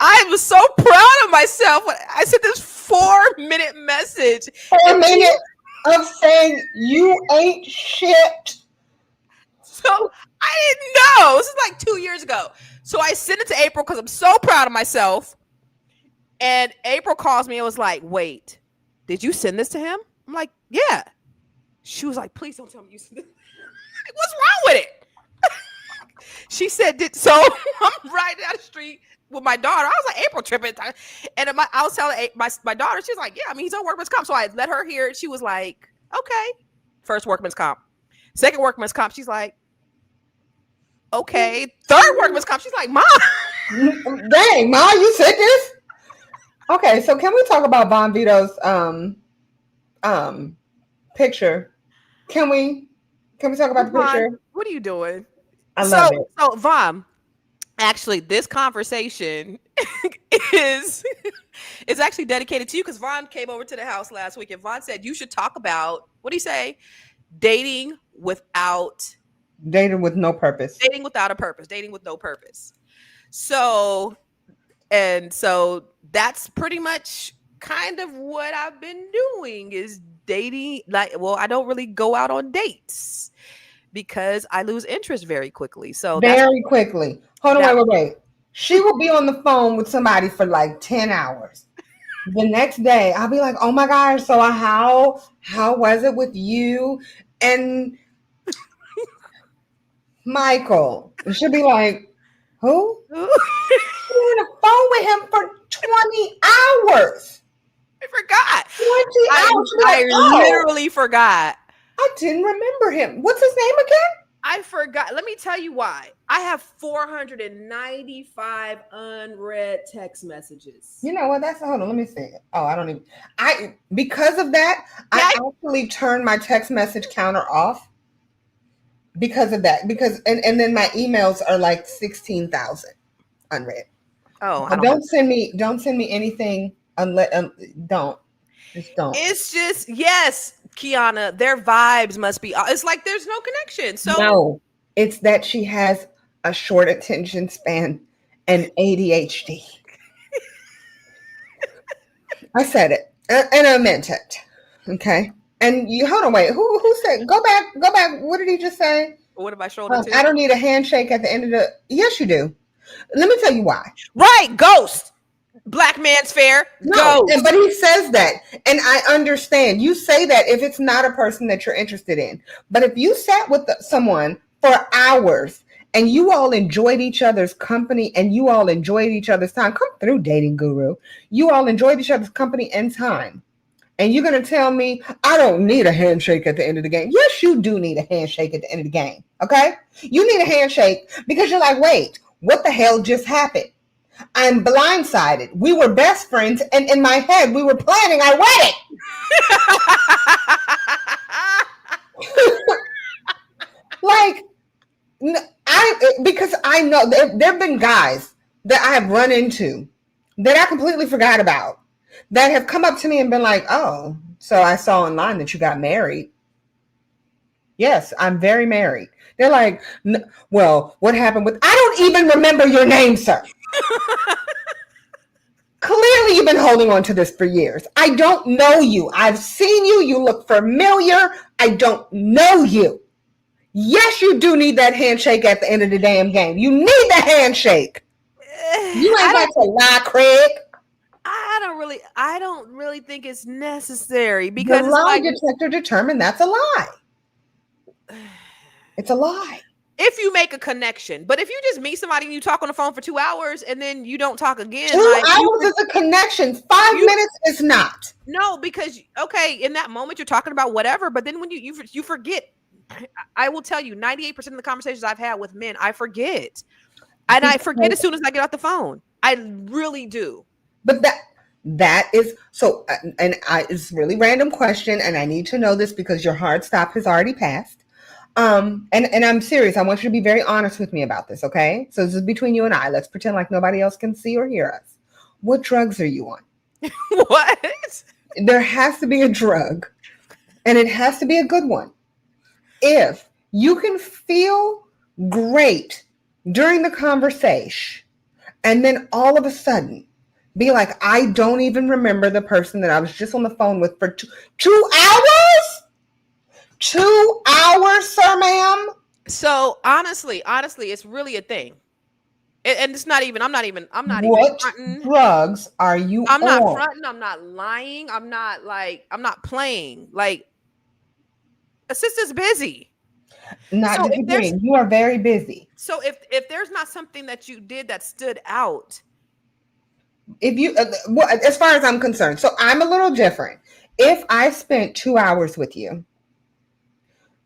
I was so proud of myself when I sent this 4-minute message. 4 minutes of saying you ain't shit. So I didn't know. This is like 2 years ago. So I sent it to April because I'm so proud of myself. And April calls me and was like, wait, did you send this to him? I'm like, yeah. She was like, please don't tell me you sent it. What's wrong with it? She said, so I'm riding down the street with my daughter. I was like, April tripping. And I was telling my daughter, she was like, yeah, I mean, he's on workman's comp. So I let her hear it. She was like, okay. First workman's comp. Second workman's comp. She's like, okay. Third workman's comp. She's like, Mom. Dang, Ma, you said this? Okay, so can we talk about Von Vito's picture? Can we? Can we talk about the picture? What are you doing? I love it. So Vom, actually, this conversation is actually dedicated to you because Vaughn came over to the house last week and Vaughn said you should talk about, what do you say? Dating with no purpose. Dating without a purpose. Dating with no purpose. So that's pretty much kind of what I've been doing is dating. I don't really go out on dates because I lose interest very quickly. So very quickly. Hold on, wait. She will be on the phone with somebody for like 10 hours. The next day, I'll be like, oh my gosh, so how was it with you and Michael? And she'll be like, who? You're on the phone with him for 20 hours. I forgot. 20 hours. I literally forgot. I didn't remember him. What's his name again? I forgot. Let me tell you why. I have 495 unread text messages. You know what? Hold on. Let me see. Oh, because of that, I actually turned my text message counter off because of that. And then my emails are like 16,000 unread. Oh, don't send me anything unless don't. Just don't. It's just, yes, Kiana, their vibes must be, it's like there's no connection. So no, it's that she has a short attention span and ADHD. I said it and I meant it. Okay. And you hold on, wait. Who said go back? What did he just say? What am I showing I don't need a handshake at the end of the. Yes, you do. Let me tell you why. Right, ghost. Black man's fair. No, but he says that, and I understand. You say that if it's not a person that you're interested in, but if you sat with someone for hours and you all enjoyed each other's company and you all enjoyed each other's time, come through, dating guru. You all enjoyed each other's company and time, and you're gonna tell me I don't need a handshake at the end of the game? Yes, you do need a handshake at the end of the game. Okay, you need a handshake because you're like, wait, what the hell just happened? I'm blindsided. We were best friends, and in my head, we were planning our wedding. Because I know there have been guys that I have run into that I completely forgot about that have come up to me and been like, oh, so I saw online that you got married. Yes, I'm very married. They're like, well, what happened with, I don't even remember your name, sir. Clearly you've been holding on to this for years. I don't know you. I've seen you. You look familiar. I don't know you. Yes, you do need that handshake at the end of the damn game. You need the handshake. You ain't got to lie, Craig. I don't really think it's necessary because the lie detector determined that's a lie. It's a lie. If you make a connection, but if you just meet somebody and you talk on the phone for 2 hours and then you don't talk again, 2 hours is a connection. 5 minutes is not. No, because in that moment you're talking about whatever, but then when you forget. I will tell you, 98% of the conversations I've had with men, I forget, and I forget as soon as I get off the phone. I really do. But that is so, it's a really random question, and I need to know this because your hard stop has already passed. And I'm serious. I want you to be very honest with me about this, okay? So this is between you and I. Let's pretend like nobody else can see or hear us. What drugs are you on? What? There has to be a drug, and it has to be a good one. If you can feel great during the conversation, and then all of a sudden be like, I don't even remember the person that I was just on the phone with for 2 hours? 2 hours, sir, ma'am? So honestly, it's really a thing. And it's not even, I'm not even what fronting. Drugs are you I'm not fronting, I'm not lying, I'm not playing. Like, a sister's busy. Not disagreeing. You are very busy. So if there's not something that you did that stood out. If you, as far as I'm concerned, so I'm a little different. If I spent 2 hours with you,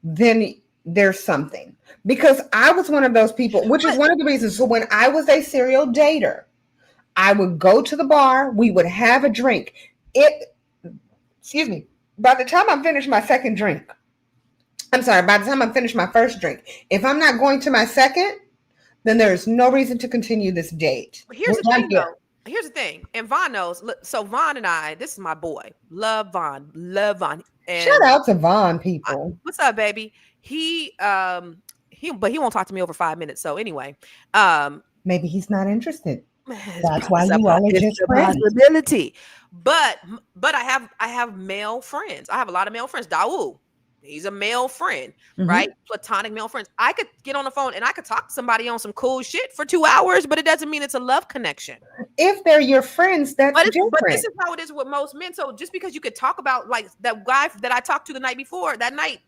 then there's something. Because I was one of those people, which is one of the reasons. So when I was a serial dater, I would go to the bar, we would have a drink. By the time I finished my second drink, I'm sorry, by the time I finish my first drink, if I'm not going to my second, then there's no reason to continue this date. But here's the thing, though. Here's the thing, and Vaughn knows. So Vaughn and I, this is my boy. Love Vaughn. And shout out to Vaughn, people. What's up, baby? But he won't talk to me over 5 minutes. So anyway, maybe he's not interested. That's why you all are just friends. Possibility. But I have male friends. I have a lot of male friends. Dawood. He's a male friend, right? Platonic male friends. I could get on the phone and I could talk to somebody on some cool shit for 2 hours, but it doesn't mean it's a love connection. If they're your friends, that's different. But this is how it is with most men. So just because you could talk about like that guy that I talked to the night before, that night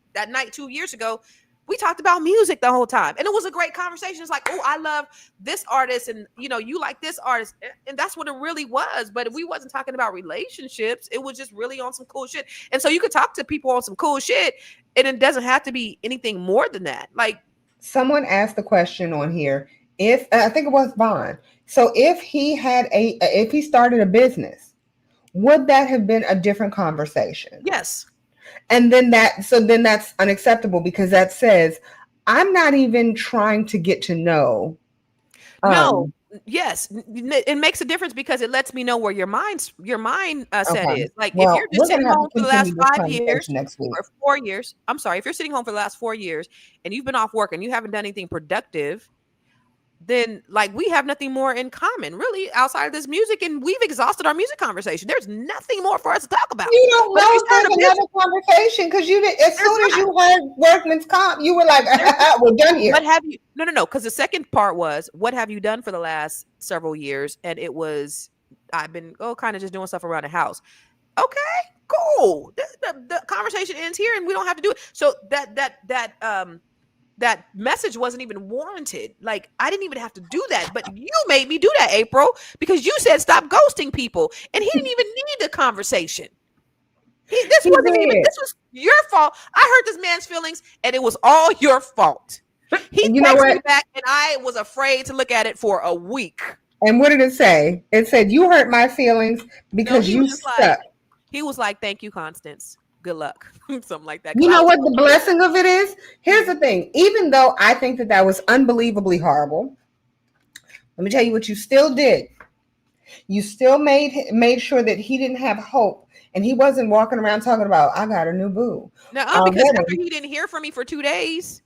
2 years ago, we talked about music the whole time. And it was a great conversation. It's like, oh, I love this artist. And, you like this artist. And that's what it really was. But we wasn't talking about relationships. It was just really on some cool shit. And so you could talk to people on some cool shit. And it doesn't have to be anything more than that. Like, someone asked the question on here. If I think it was Vaughn. So if he started a business, would that have been a different conversation? Yes. And then that's unacceptable because that says I'm not even trying to get to know. Yes, it makes a difference because it lets me know where your mind set is. Like if you're just sitting home for the last 5 years or 4 years, I'm sorry, if you're sitting home for the last 4 years and you've been off work and you haven't done anything productive, then like we have nothing more in common really outside of this music, and we've exhausted our music conversation. There's nothing more for us to talk about. You don't know if there's another conversation because as soon as you heard workman's comp, you were like, we're done here. What have you? No. Because the second part was, what have you done for the last several years? And it was, I've been kind of just doing stuff around the house. Okay, cool. The conversation ends here, and we don't have to do it. So that message wasn't even warranted. Like I didn't even have to do that, but you made me do that, April, because you said stop ghosting people, and he didn't even need the conversation. This was your fault. I hurt this man's feelings, and it was all your fault. He texted me back, and I was afraid to look at it for a week. And what did it say? It said you hurt my feelings because you stuck. He was like, "Thank you, Constance. Good luck." Something like that. You know what the blessing of it is? Here's the thing. Even though I think that was unbelievably horrible, let me tell you what you still did. You still made sure that he didn't have hope, and he wasn't walking around talking about, I got a new boo. No, because after he didn't hear from me for 2 days,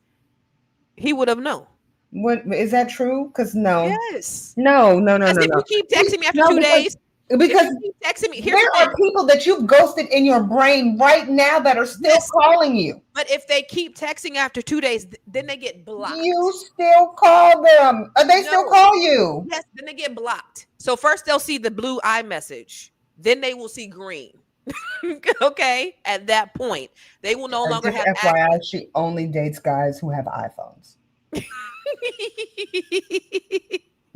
he would have known. What is that true? Because no. Yes. No. If you keep texting me after 2 days. Because texting me, there are people that you've ghosted in your brain right now that are still calling you. But if they keep texting after 2 days, then they get blocked. You still call them. Or they still call you. Yes, then they get blocked. So first they'll see the blue iMessage. Then they will see green. Okay? At that point, they will no longer have FYI, access. She only dates guys who have iPhones.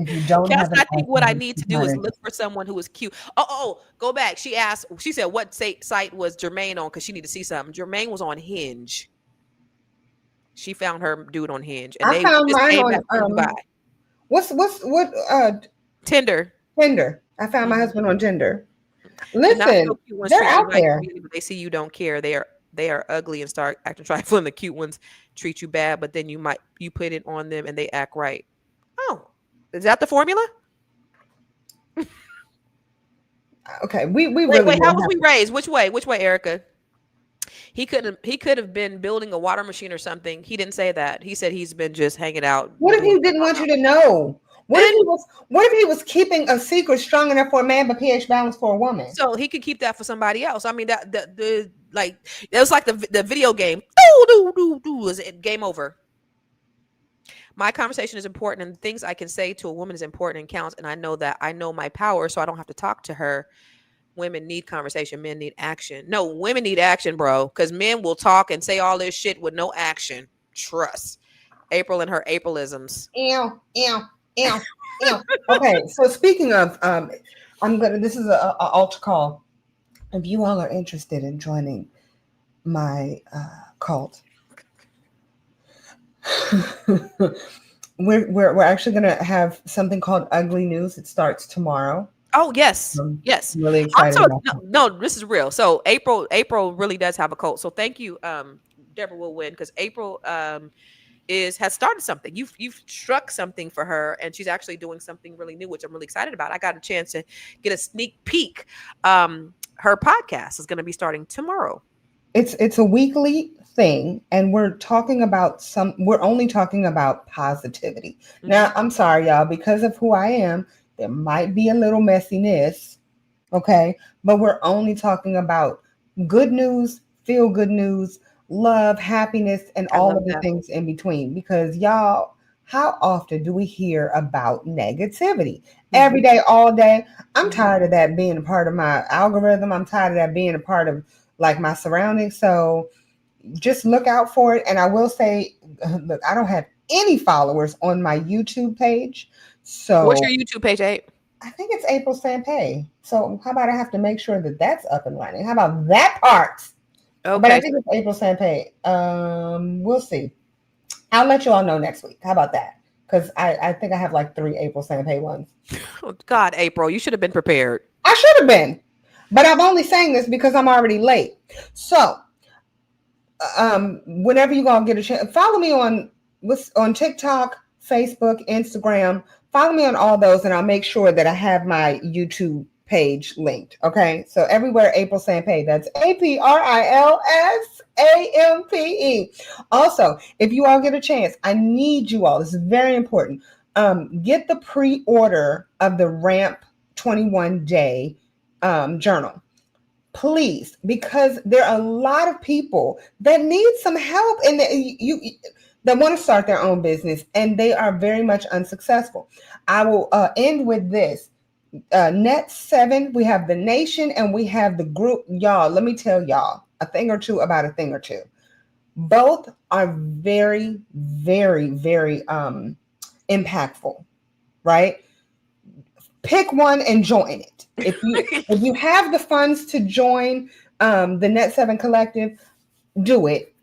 If you don't I think what I need to do is look for someone who is cute. Oh, go back. She said what site was Jermaine on because she needed to see something. Jermaine was on Hinge. She found her dude on Hinge. And I found mine on Tinder. Tinder. I found my husband on Tinder. Listen, they're out there. They see you don't care. They are ugly and start acting trifling. And the cute ones treat you bad, but then you put it on them and they act right. Oh. Is that the formula? Okay, we wait, how was we raised? Which way, Erica? He could have been building a water machine or something. He didn't say that. He said he's been just hanging out. What if he didn't want you to know? What if he was keeping a secret strong enough for a man but pH balanced for a woman? So he could keep that for somebody else. I mean, it was like the video game. Was it game over? My conversation is important, and things I can say to a woman is important and counts. And I know that I know my power, so I don't have to talk to her. Women need conversation. Men need action. No, women need action, bro, because men will talk and say all this shit with no action. Trust. April and her Aprilisms. Ew. Okay, so speaking of, this is a altar call. If you all are interested in joining my cult, we're actually going to have something called Ugly News. It starts tomorrow. Oh yes, yes. Really excited. No, this is real. So April really does have a cult. So thank you, Deborah will win because April has started something. You've struck something for her, and she's actually doing something really new, which I'm really excited about. I got a chance to get a sneak peek. Her podcast is going to be starting tomorrow. It's a weekly thing, and we're only talking about positivity. Now, I'm sorry, y'all, because of who I am, there might be a little messiness, okay? But we're only talking about good news, feel good news, love, happiness, and all of the things in between. Because y'all, how often do we hear about negativity? Every day, all day. I'm tired of that being a part of my algorithm. I'm tired of that being a part of like my surroundings. So just look out for it. And I will say, look, I don't have any followers on my YouTube page. So what's your YouTube page, Abe? I think it's April Sampay. So how about I have to make sure that that's up and running? How about that part? Okay. But I think it's April Sampay. We'll see. I'll let you all know next week. How about that? Because I think I have like 3 April Sampay ones. Oh, God, April, you should have been prepared. I should have been. But I'm only saying this because I'm already late. So whenever you gonna get a chance, follow me on TikTok, Facebook, Instagram. Follow me on all those, and I'll make sure that I have my YouTube page linked. Okay, so everywhere April Sampay. That's APRILSAMPE. Also, if you all get a chance, I need you all. This is very important. Get the pre-order of the Ramp 21 Day journal. Please, because there are a lot of people that need some help and that want to start their own business, and they are very much unsuccessful. I will end with this. Net 7, we have the nation and we have the group. Y'all, let me tell y'all a thing or two about a thing or two. Both are very, very, very impactful, right? Pick one and join it. If you have the funds to join the Net 7 Collective, do it.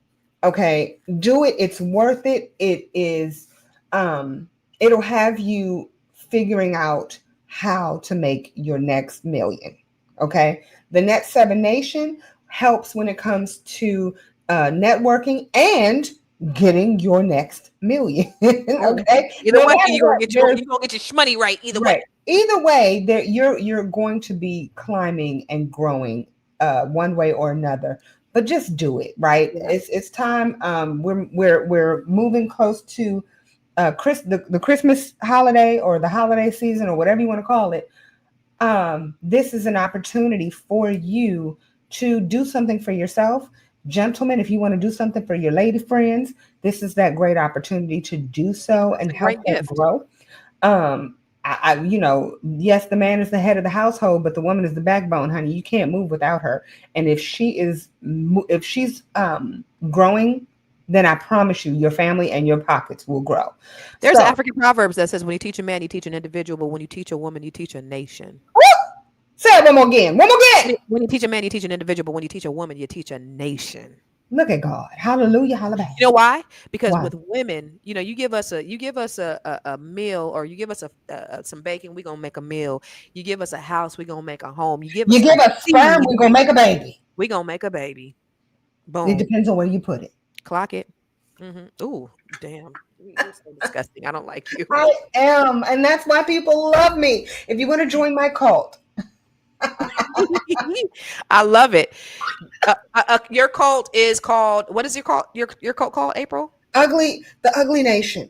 Okay, do it. It's worth it. It is. It'll have you figuring out how to make your next million. Okay, the Net 7 Nation helps when it comes to networking and getting your next million. Okay, Either way, you're gonna get your shmoney right. Either way. Either way, you're going to be climbing and growing one way or another. But just do it, right? Yeah. It's time. We're moving close to the Christmas holiday or the holiday season or whatever you want to call it. This is an opportunity for you to do something for yourself. Gentlemen, if you want to do something for your lady friends, this is that great opportunity to do so and help them grow. Yes, the man is the head of the household, but the woman is the backbone, honey. You can't move without her. And if she's growing, then I promise you, your family and your pockets will grow. There's African proverbs that says, when you teach a man, you teach an individual, but when you teach a woman, you teach a nation. Say it one more again. When you teach a man, you teach an individual, but when you teach a woman, you teach a nation. Look at God. Hallelujah. Hallelujah. You know why? Because with women, you give us a meal, or you give us some bacon, we're gonna make a meal. You give us a house, we're gonna make a home. You give us sperm, we're gonna make a baby. We're gonna make a baby. Boom. It depends on where you put it. Clock it. Ooh, damn. You're so disgusting. I don't like you. I am, and that's why people love me. If you want to join my cult. I love it. Your cult is called, what is your cult? Your cult called, April? The Ugly Nation.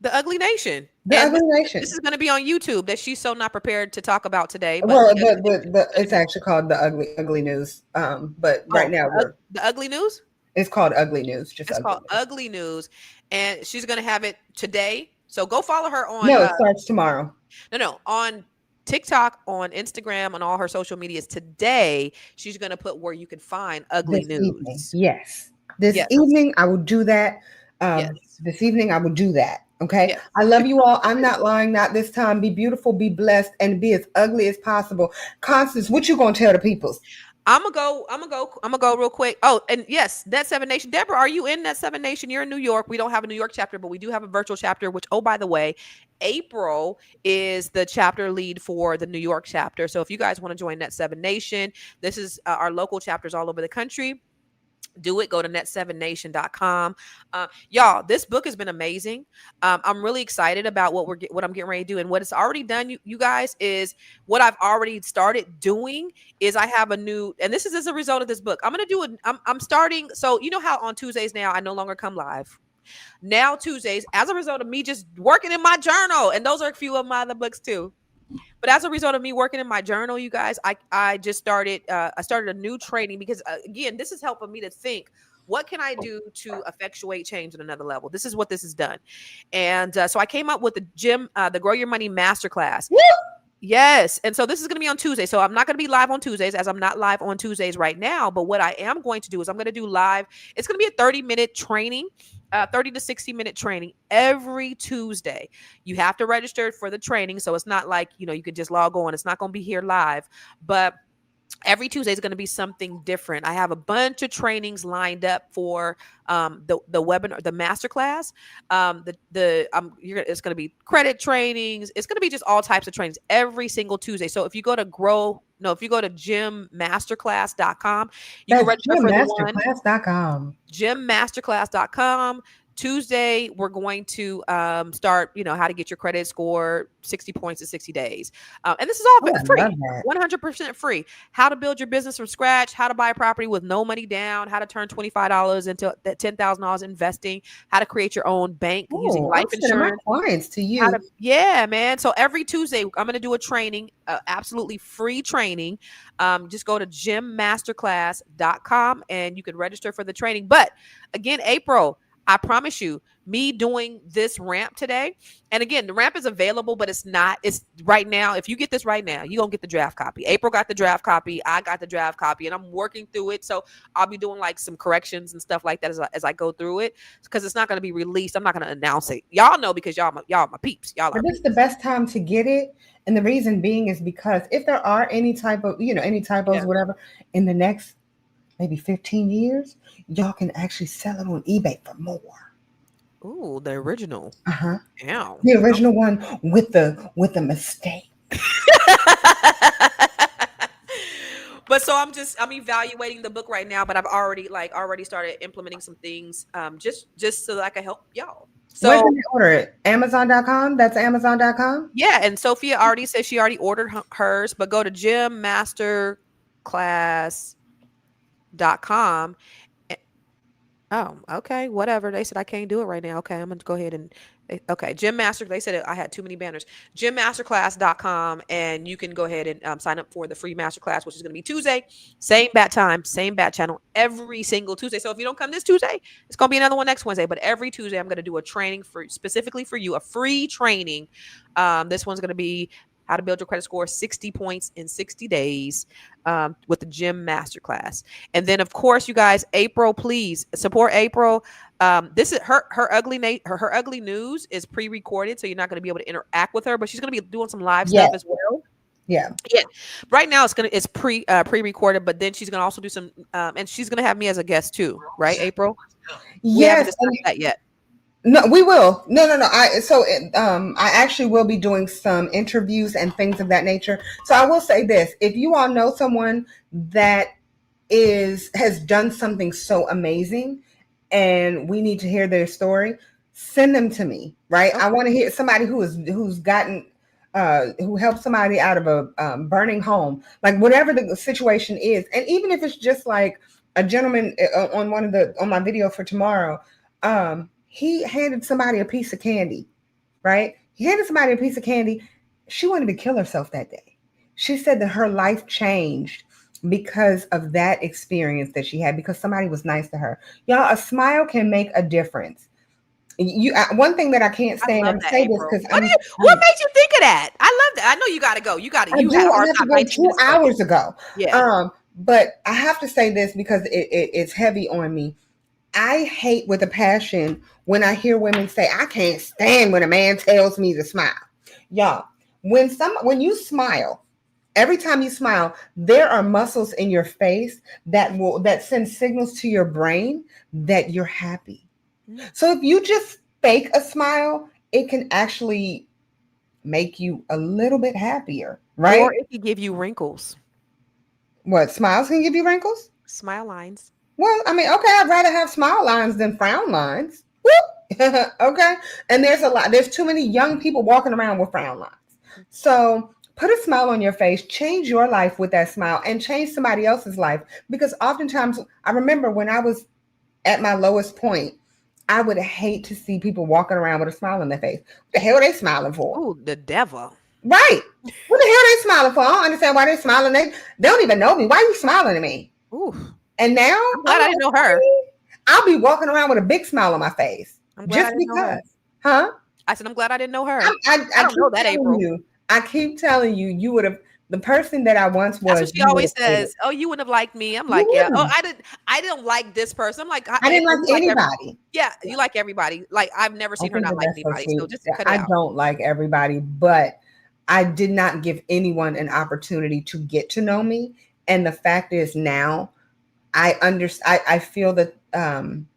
The Ugly Nation. The Ugly Nation. This is going to be on YouTube that she's so not prepared to talk about today. But it's actually called the Ugly News. But right now the Ugly News. It's called Ugly News. It's called Ugly News, and she's going to have it today. So go follow her on. No, it starts tomorrow. No, on TikTok, on Instagram, on all her social medias today. She's going to put where you can find Ugly News. Evening. Yes. This evening I will do that. This evening I will do that. Okay. Yes. I love you all. I'm not lying. Not this time. Be beautiful, be blessed, and be as ugly as possible. Constance, what you going to tell the people? I'm gonna go real quick. Oh, and yes, Net 7 Nation. Deborah, are you in Net 7 Nation? You're in New York. We don't have a New York chapter, but we do have a virtual chapter, which, oh, by the way, April is the chapter lead for the New York chapter. So if you guys want to join Net 7 Nation, this is our local chapters all over the country. do it. Go to net7nation.com. Y'all, this book has been amazing. I'm really excited about what I'm getting ready to do, and what it's already done. You guys, is what I've already started doing is I have a new, and this is as a result of this book. I'm gonna do I'm starting. So you know how on Tuesdays now I no longer come live. Now Tuesdays, as a result of me just working in my journal, and those are a few of my other books too. But as a result of me working in my journal, you guys, I just started I started a new training because again, this is helping me to think, what can I do to effectuate change at another level? This is what this has done. And so I came up with the Grow Your Money Masterclass. Woo! Yes. And so this is going to be on Tuesday. So I'm not going to be live on Tuesdays, as I'm not live on Tuesdays right now. But what I am going to do is I'm going to do live. It's going to be a 30-minute training, 30 to 60-minute training every Tuesday. You have to register for the training. So it's not like, you could just log on. It's not going to be here live. But every Tuesday is going to be something different. I have a bunch of trainings lined up for the webinar, the masterclass. It's going to be credit trainings. It's going to be just all types of trainings every single Tuesday. So if you go to gymmasterclass.com, you can register for the one. Gymmasterclass.com. Tuesday, we're going to start, how to get your credit score 60 points in 60 days. And this is all free, 100% free. How to build your business from scratch, how to buy a property with no money down, how to turn $25 into that $10,000 investing, how to create your own bank using life insurance. My clients to you. Yeah, man. So every Tuesday, I'm going to do a training, absolutely free training. Just go to gymmasterclass.com and you can register for the training. But again, April, I promise you, me doing this ramp today, and again, the ramp is available, but it's right now. If you get this right now, you're going to get the draft copy. April got the draft copy. I got the draft copy, and I'm working through it. So I'll be doing like some corrections and stuff like that as I go through it, because it's not going to be released. I'm not going to announce it. Y'all know, because y'all my peeps. Y'all are. But this is the best time to get it. And the reason being is because if there are any type of, any typos, whatever, in the next maybe 15 years, y'all can actually sell it on eBay for more. Ooh, the original. Uh-huh. Ow. The original one with the mistake. But so I'm evaluating the book right now, but I've already started implementing some things just so that I can help y'all. So where can they order it? Amazon.com? That's Amazon.com? Yeah, and Sophia already said she already ordered hers, but go to gymmasterclass.com. Oh, okay, whatever. They said I can't do it right now. Okay, I'm gonna go ahead and Gym Master. They said I had too many banners. Gymmasterclass.com, and you can go ahead and sign up for the free masterclass, which is going to be Tuesday, same bat time, same bat channel, every single Tuesday. So if you don't come this Tuesday, it's going to be another one next Wednesday. But every Tuesday, I'm going to do a training specifically for you, a free training. This one's going to be how to build your credit score 60 points in 60 days with the Gym Masterclass. And then, of course, you guys, April, please support April. This is her ugly news is pre-recorded, so you're not going to be able to interact with her, but she's going to be doing some live stuff as well. Yeah. Right now it's pre-recorded, but then she's going to also do some and she's going to have me as a guest too, right, April? Yes. We haven't discussed that yet. No, we will. No. I actually will be doing some interviews and things of that nature. So I will say this: if you all know someone that has done something so amazing, and we need to hear their story, send them to me. Right? Okay. I want to hear somebody who's gotten who helped somebody out of a burning home, like whatever the situation is, and even if it's just like a gentleman on my video for tomorrow. He handed somebody a piece of candy, right? He handed somebody a piece of candy. She wanted to kill herself that day. She said that her life changed because of that experience that she had, because somebody was nice to her. Y'all, a smile can make a difference. One thing that I can't stand, I'm say this because what made you think of that? I love that. I know you got to go. You got to. I have to go 2 hours ago. Yeah. But I have to say this because it's heavy on me. I hate with a passion when I hear women say, I can't stand when a man tells me to smile. Y'all, when you smile, every time you smile, there are muscles in your face that send signals to your brain that you're happy. So if you just fake a smile, it can actually make you a little bit happier, right? Or it can give you wrinkles. What, smiles can give you wrinkles? Smile lines. Well, I mean, okay, I'd rather have smile lines than frown lines. Whoop. Okay. And there's too many young people walking around with frown lines. So put a smile on your face, change your life with that smile, and change somebody else's life. Because oftentimes, I remember when I was at my lowest point, I would hate to see people walking around with a smile on their face. What the hell are they smiling for? Ooh, the devil. Right. What the hell are they smiling for? I don't understand why they're smiling. They don't even know me. Why are you smiling at me? Ooh. And now I'm glad I didn't know her. I'll be walking around with a big smile on my face. I'm glad I didn't know her. Huh? I said, I'm glad I didn't know her. I don't know that, April. I keep telling you, you would have, the person that I once was. That's what she always says. Oh, you wouldn't have liked me. I'm like, yeah. Oh, I didn't like this person. I'm like, I didn't like anybody. Yeah, you like everybody. Like, I've never seen her not like anybody. So just cut it out. I don't like everybody, but I did not give anyone an opportunity to get to know me. And the fact is now, I feel that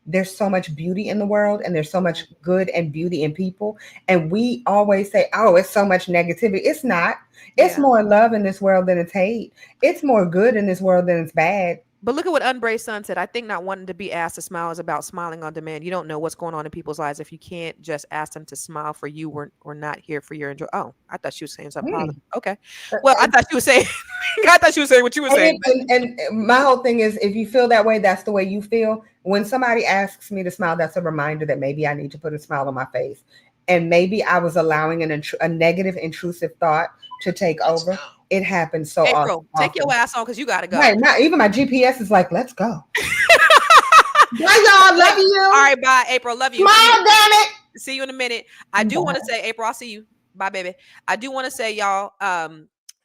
there's so much beauty in the world, and there's so much good and beauty in people. And we always say, oh, it's so much negativity. It's not. It's more love in this world than it's hate. It's more good in this world than it's bad. But look at what Unbraced Sun said. I think not wanting to be asked to smile is about smiling on demand. You don't know what's going on in people's lives if you can't just ask them to smile for you. We're not here for your enjoy. Oh, I thought she was saying something positive. Okay. Well, I thought she was saying what you were saying. And my whole thing is, if you feel that way, that's the way you feel. When somebody asks me to smile, that's a reminder that maybe I need to put a smile on my face. And maybe I was allowing a negative, intrusive thought to take over. It happens so April, often. take your ass on because you got to go. Right, not even my GPS is like, let's go. Bye, y'all. Love you. All right, bye, April. Love you. Smile, damn it. See you in a minute. I do want to say, April, I'll see you. Bye, baby. I do want to say, y'all,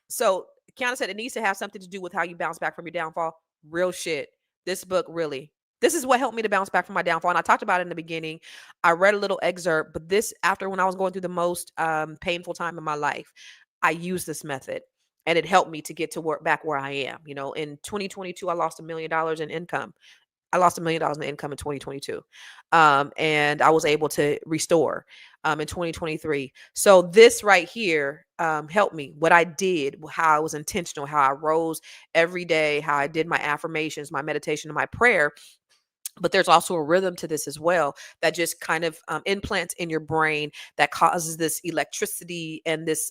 so Kiana said it needs to have something to do with how you bounce back from your downfall. Real shit. This book really. This is what helped me to bounce back from my downfall. And I talked about it in the beginning. I read a little excerpt, but this, after when I was going through the most painful time in my life, I used this method. And it helped me to get to work back where I am. You know, in 2022, I lost $1 million in income. I lost $1 million in income in 2022. And I was able to restore in 2023. So this right here helped me. What I did, how I was intentional, how I rose every day, how I did my affirmations, my meditation, and my prayer. But there's also a rhythm to this as well that just kind of implants in your brain that causes this electricity and this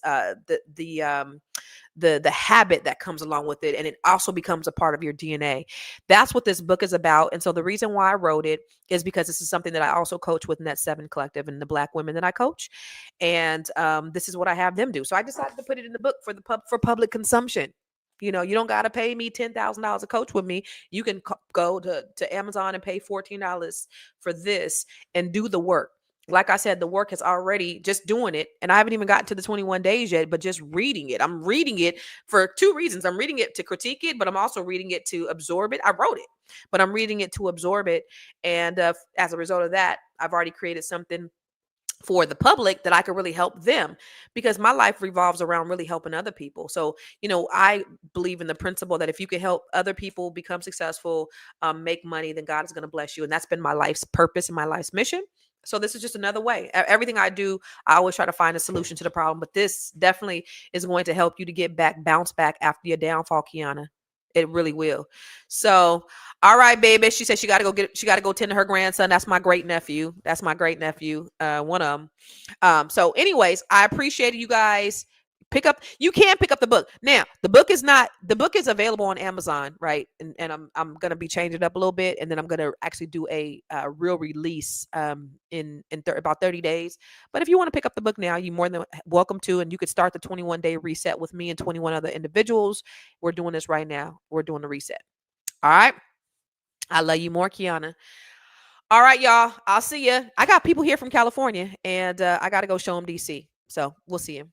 the habit that comes along with it, and it also becomes a part of your DNA. That's what this book is about. And so the reason why I wrote it is because this is something that I also coach with Net 7 Collective and the Black women that I coach, and this is what I have them do. So I decided to put it in the book for public consumption. You know, you don't got to pay me $10,000 a coach with me. You can go to Amazon and pay $14 for this and do the work. Like I said, the work has already just doing it. And I haven't even gotten to the 21 days yet, but just reading it. I'm reading it for two reasons. I'm reading it to critique it, but I'm also reading it to absorb it. I wrote it, but I'm reading it to absorb it. And as a result of that, I've already created something for the public that I could really help them, because my life revolves around really helping other people. So, you know, I believe in the principle that if you can help other people become successful, make money, then God is going to bless you. And that's been my life's purpose and my life's mission. So this is just another way. Everything I do, I always try to find a solution to the problem, but this definitely is going to help you to bounce back after your downfall, Kiana. It really will. So, all right, baby. She said she got to go tend to her grandson. That's my great nephew. One of them. So anyways, I appreciate you guys. You can pick up the book. Now, the book is available on Amazon, right? And I'm going to be changing it up a little bit. And then I'm going to actually do a real release in about 30 days. But if you want to pick up the book now, you're more than welcome to. And you could start the 21-day reset with me and 21 other individuals. We're doing this right now. We're doing the reset. All right. I love you more, Kiana. All right, y'all. I'll see you. I got people here from California, and I got to go show them DC. So we'll see you.